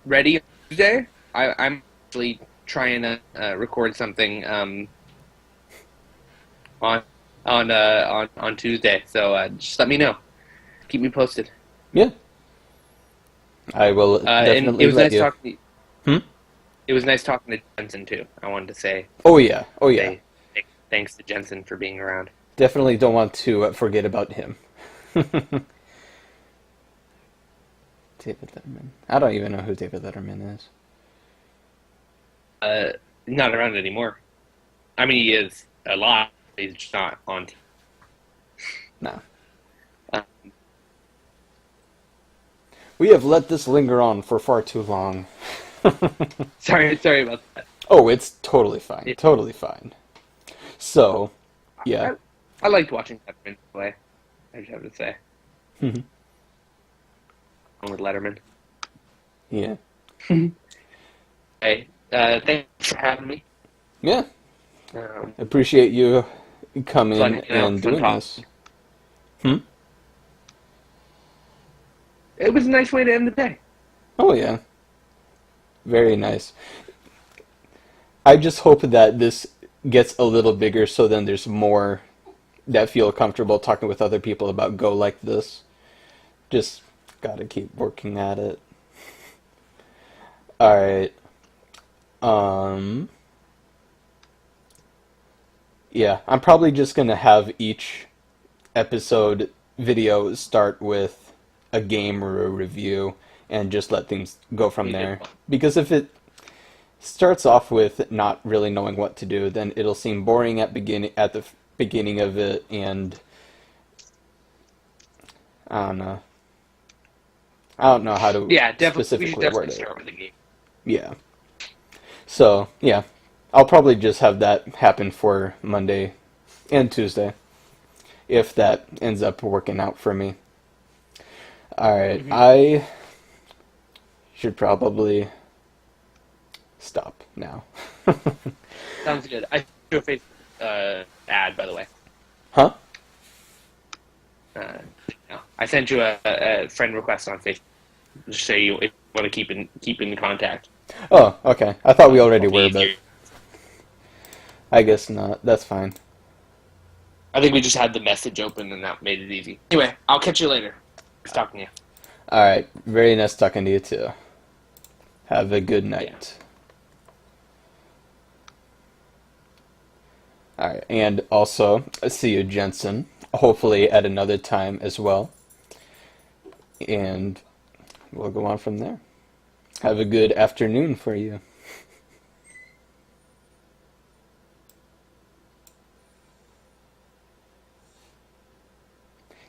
ready on Tuesday, I'm actually trying to record something on Tuesday. So just let me know. Keep me posted. Yeah. I will And definitely it was let nice you. talking. Hmm? It was nice talking to Jensen too. I wanted to say, Oh yeah, oh yeah. thanks to Jensen for being around. Definitely don't want to forget about him. David Letterman. I don't even know who David Letterman is. Uh, not around anymore. I mean, he is a lot. He's just not on. No. Uh, We have let this linger on for far too long. sorry about that. Oh, it's totally fine. It, Totally fine. So, yeah. I liked watching Letterman play. I just have to say, with Letterman. Yeah. Hey, thanks for having me. Yeah. Um, Appreciate you coming fun hanging out, and fun doing talking. this. Hmm? It was a nice way to end the day. Oh, yeah. Very nice. I just hope that this gets a little bigger so then there's more that feel comfortable talking with other people about Go like this. Just gotta keep working at it. Alright. Um, yeah, I'm probably just gonna have each episode video start with a game or a review and just let things go from there. Because if it starts off with not really knowing what to do, then it'll seem boring at the beginning of it, and I don't know. I don't know how to Yeah, definitely. We should specifically word definitely it. start with the game. Yeah. So, yeah. I'll probably just have that happen for Monday and Tuesday, if that ends up working out for me. Alright, I should probably stop now. Sounds good. I do a Facebook ad, by the way. Huh? No. I sent you a friend request on Facebook, just so you if you want to keep in contact. Oh, okay. I thought we already It'll be were, but easier. I guess not. That's fine. I think we just had the message open, and that made it easy. Anyway, I'll catch you later. Nice talking to you. Alright, very nice talking to you too. Have a good night. Alright, and also, see you, Jensen. Hopefully at another time as well. And we'll go on from there. Have a good afternoon for you.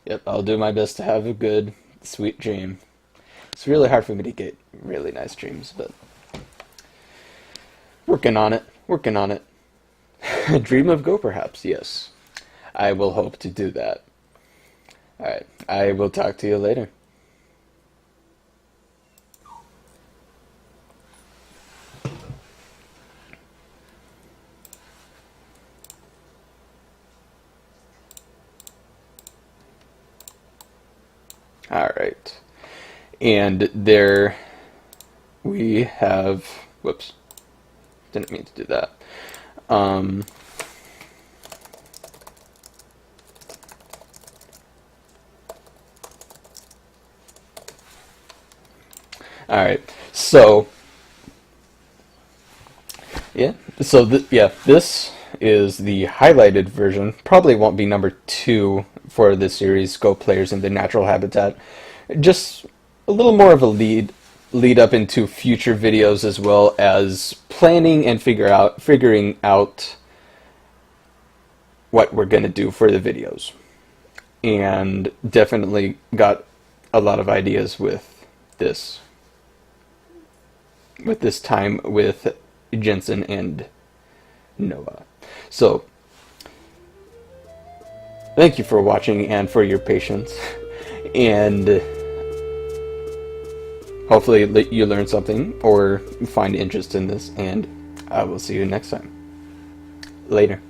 Yep, I'll do my best to have a good, sweet dream. It's really hard for me to get really nice dreams, but working on it, working on it. Dream of Go, perhaps, yes. I will hope to do that. Alright, I will talk to you later. Alright. And there we have, whoops, didn't mean to do that. Alright, so, yeah, so this is the highlighted version. Probably won't be number 2 for this series, Go Players in the Natural Habitat. Just a little more of a lead up into future videos, as well as planning and figuring out what we're gonna do for the videos. And definitely got a lot of ideas with this time with Jensen and Noah. So, thank you for watching and for your patience. And hopefully you learned something or find interest in this. And I will see you next time. Later.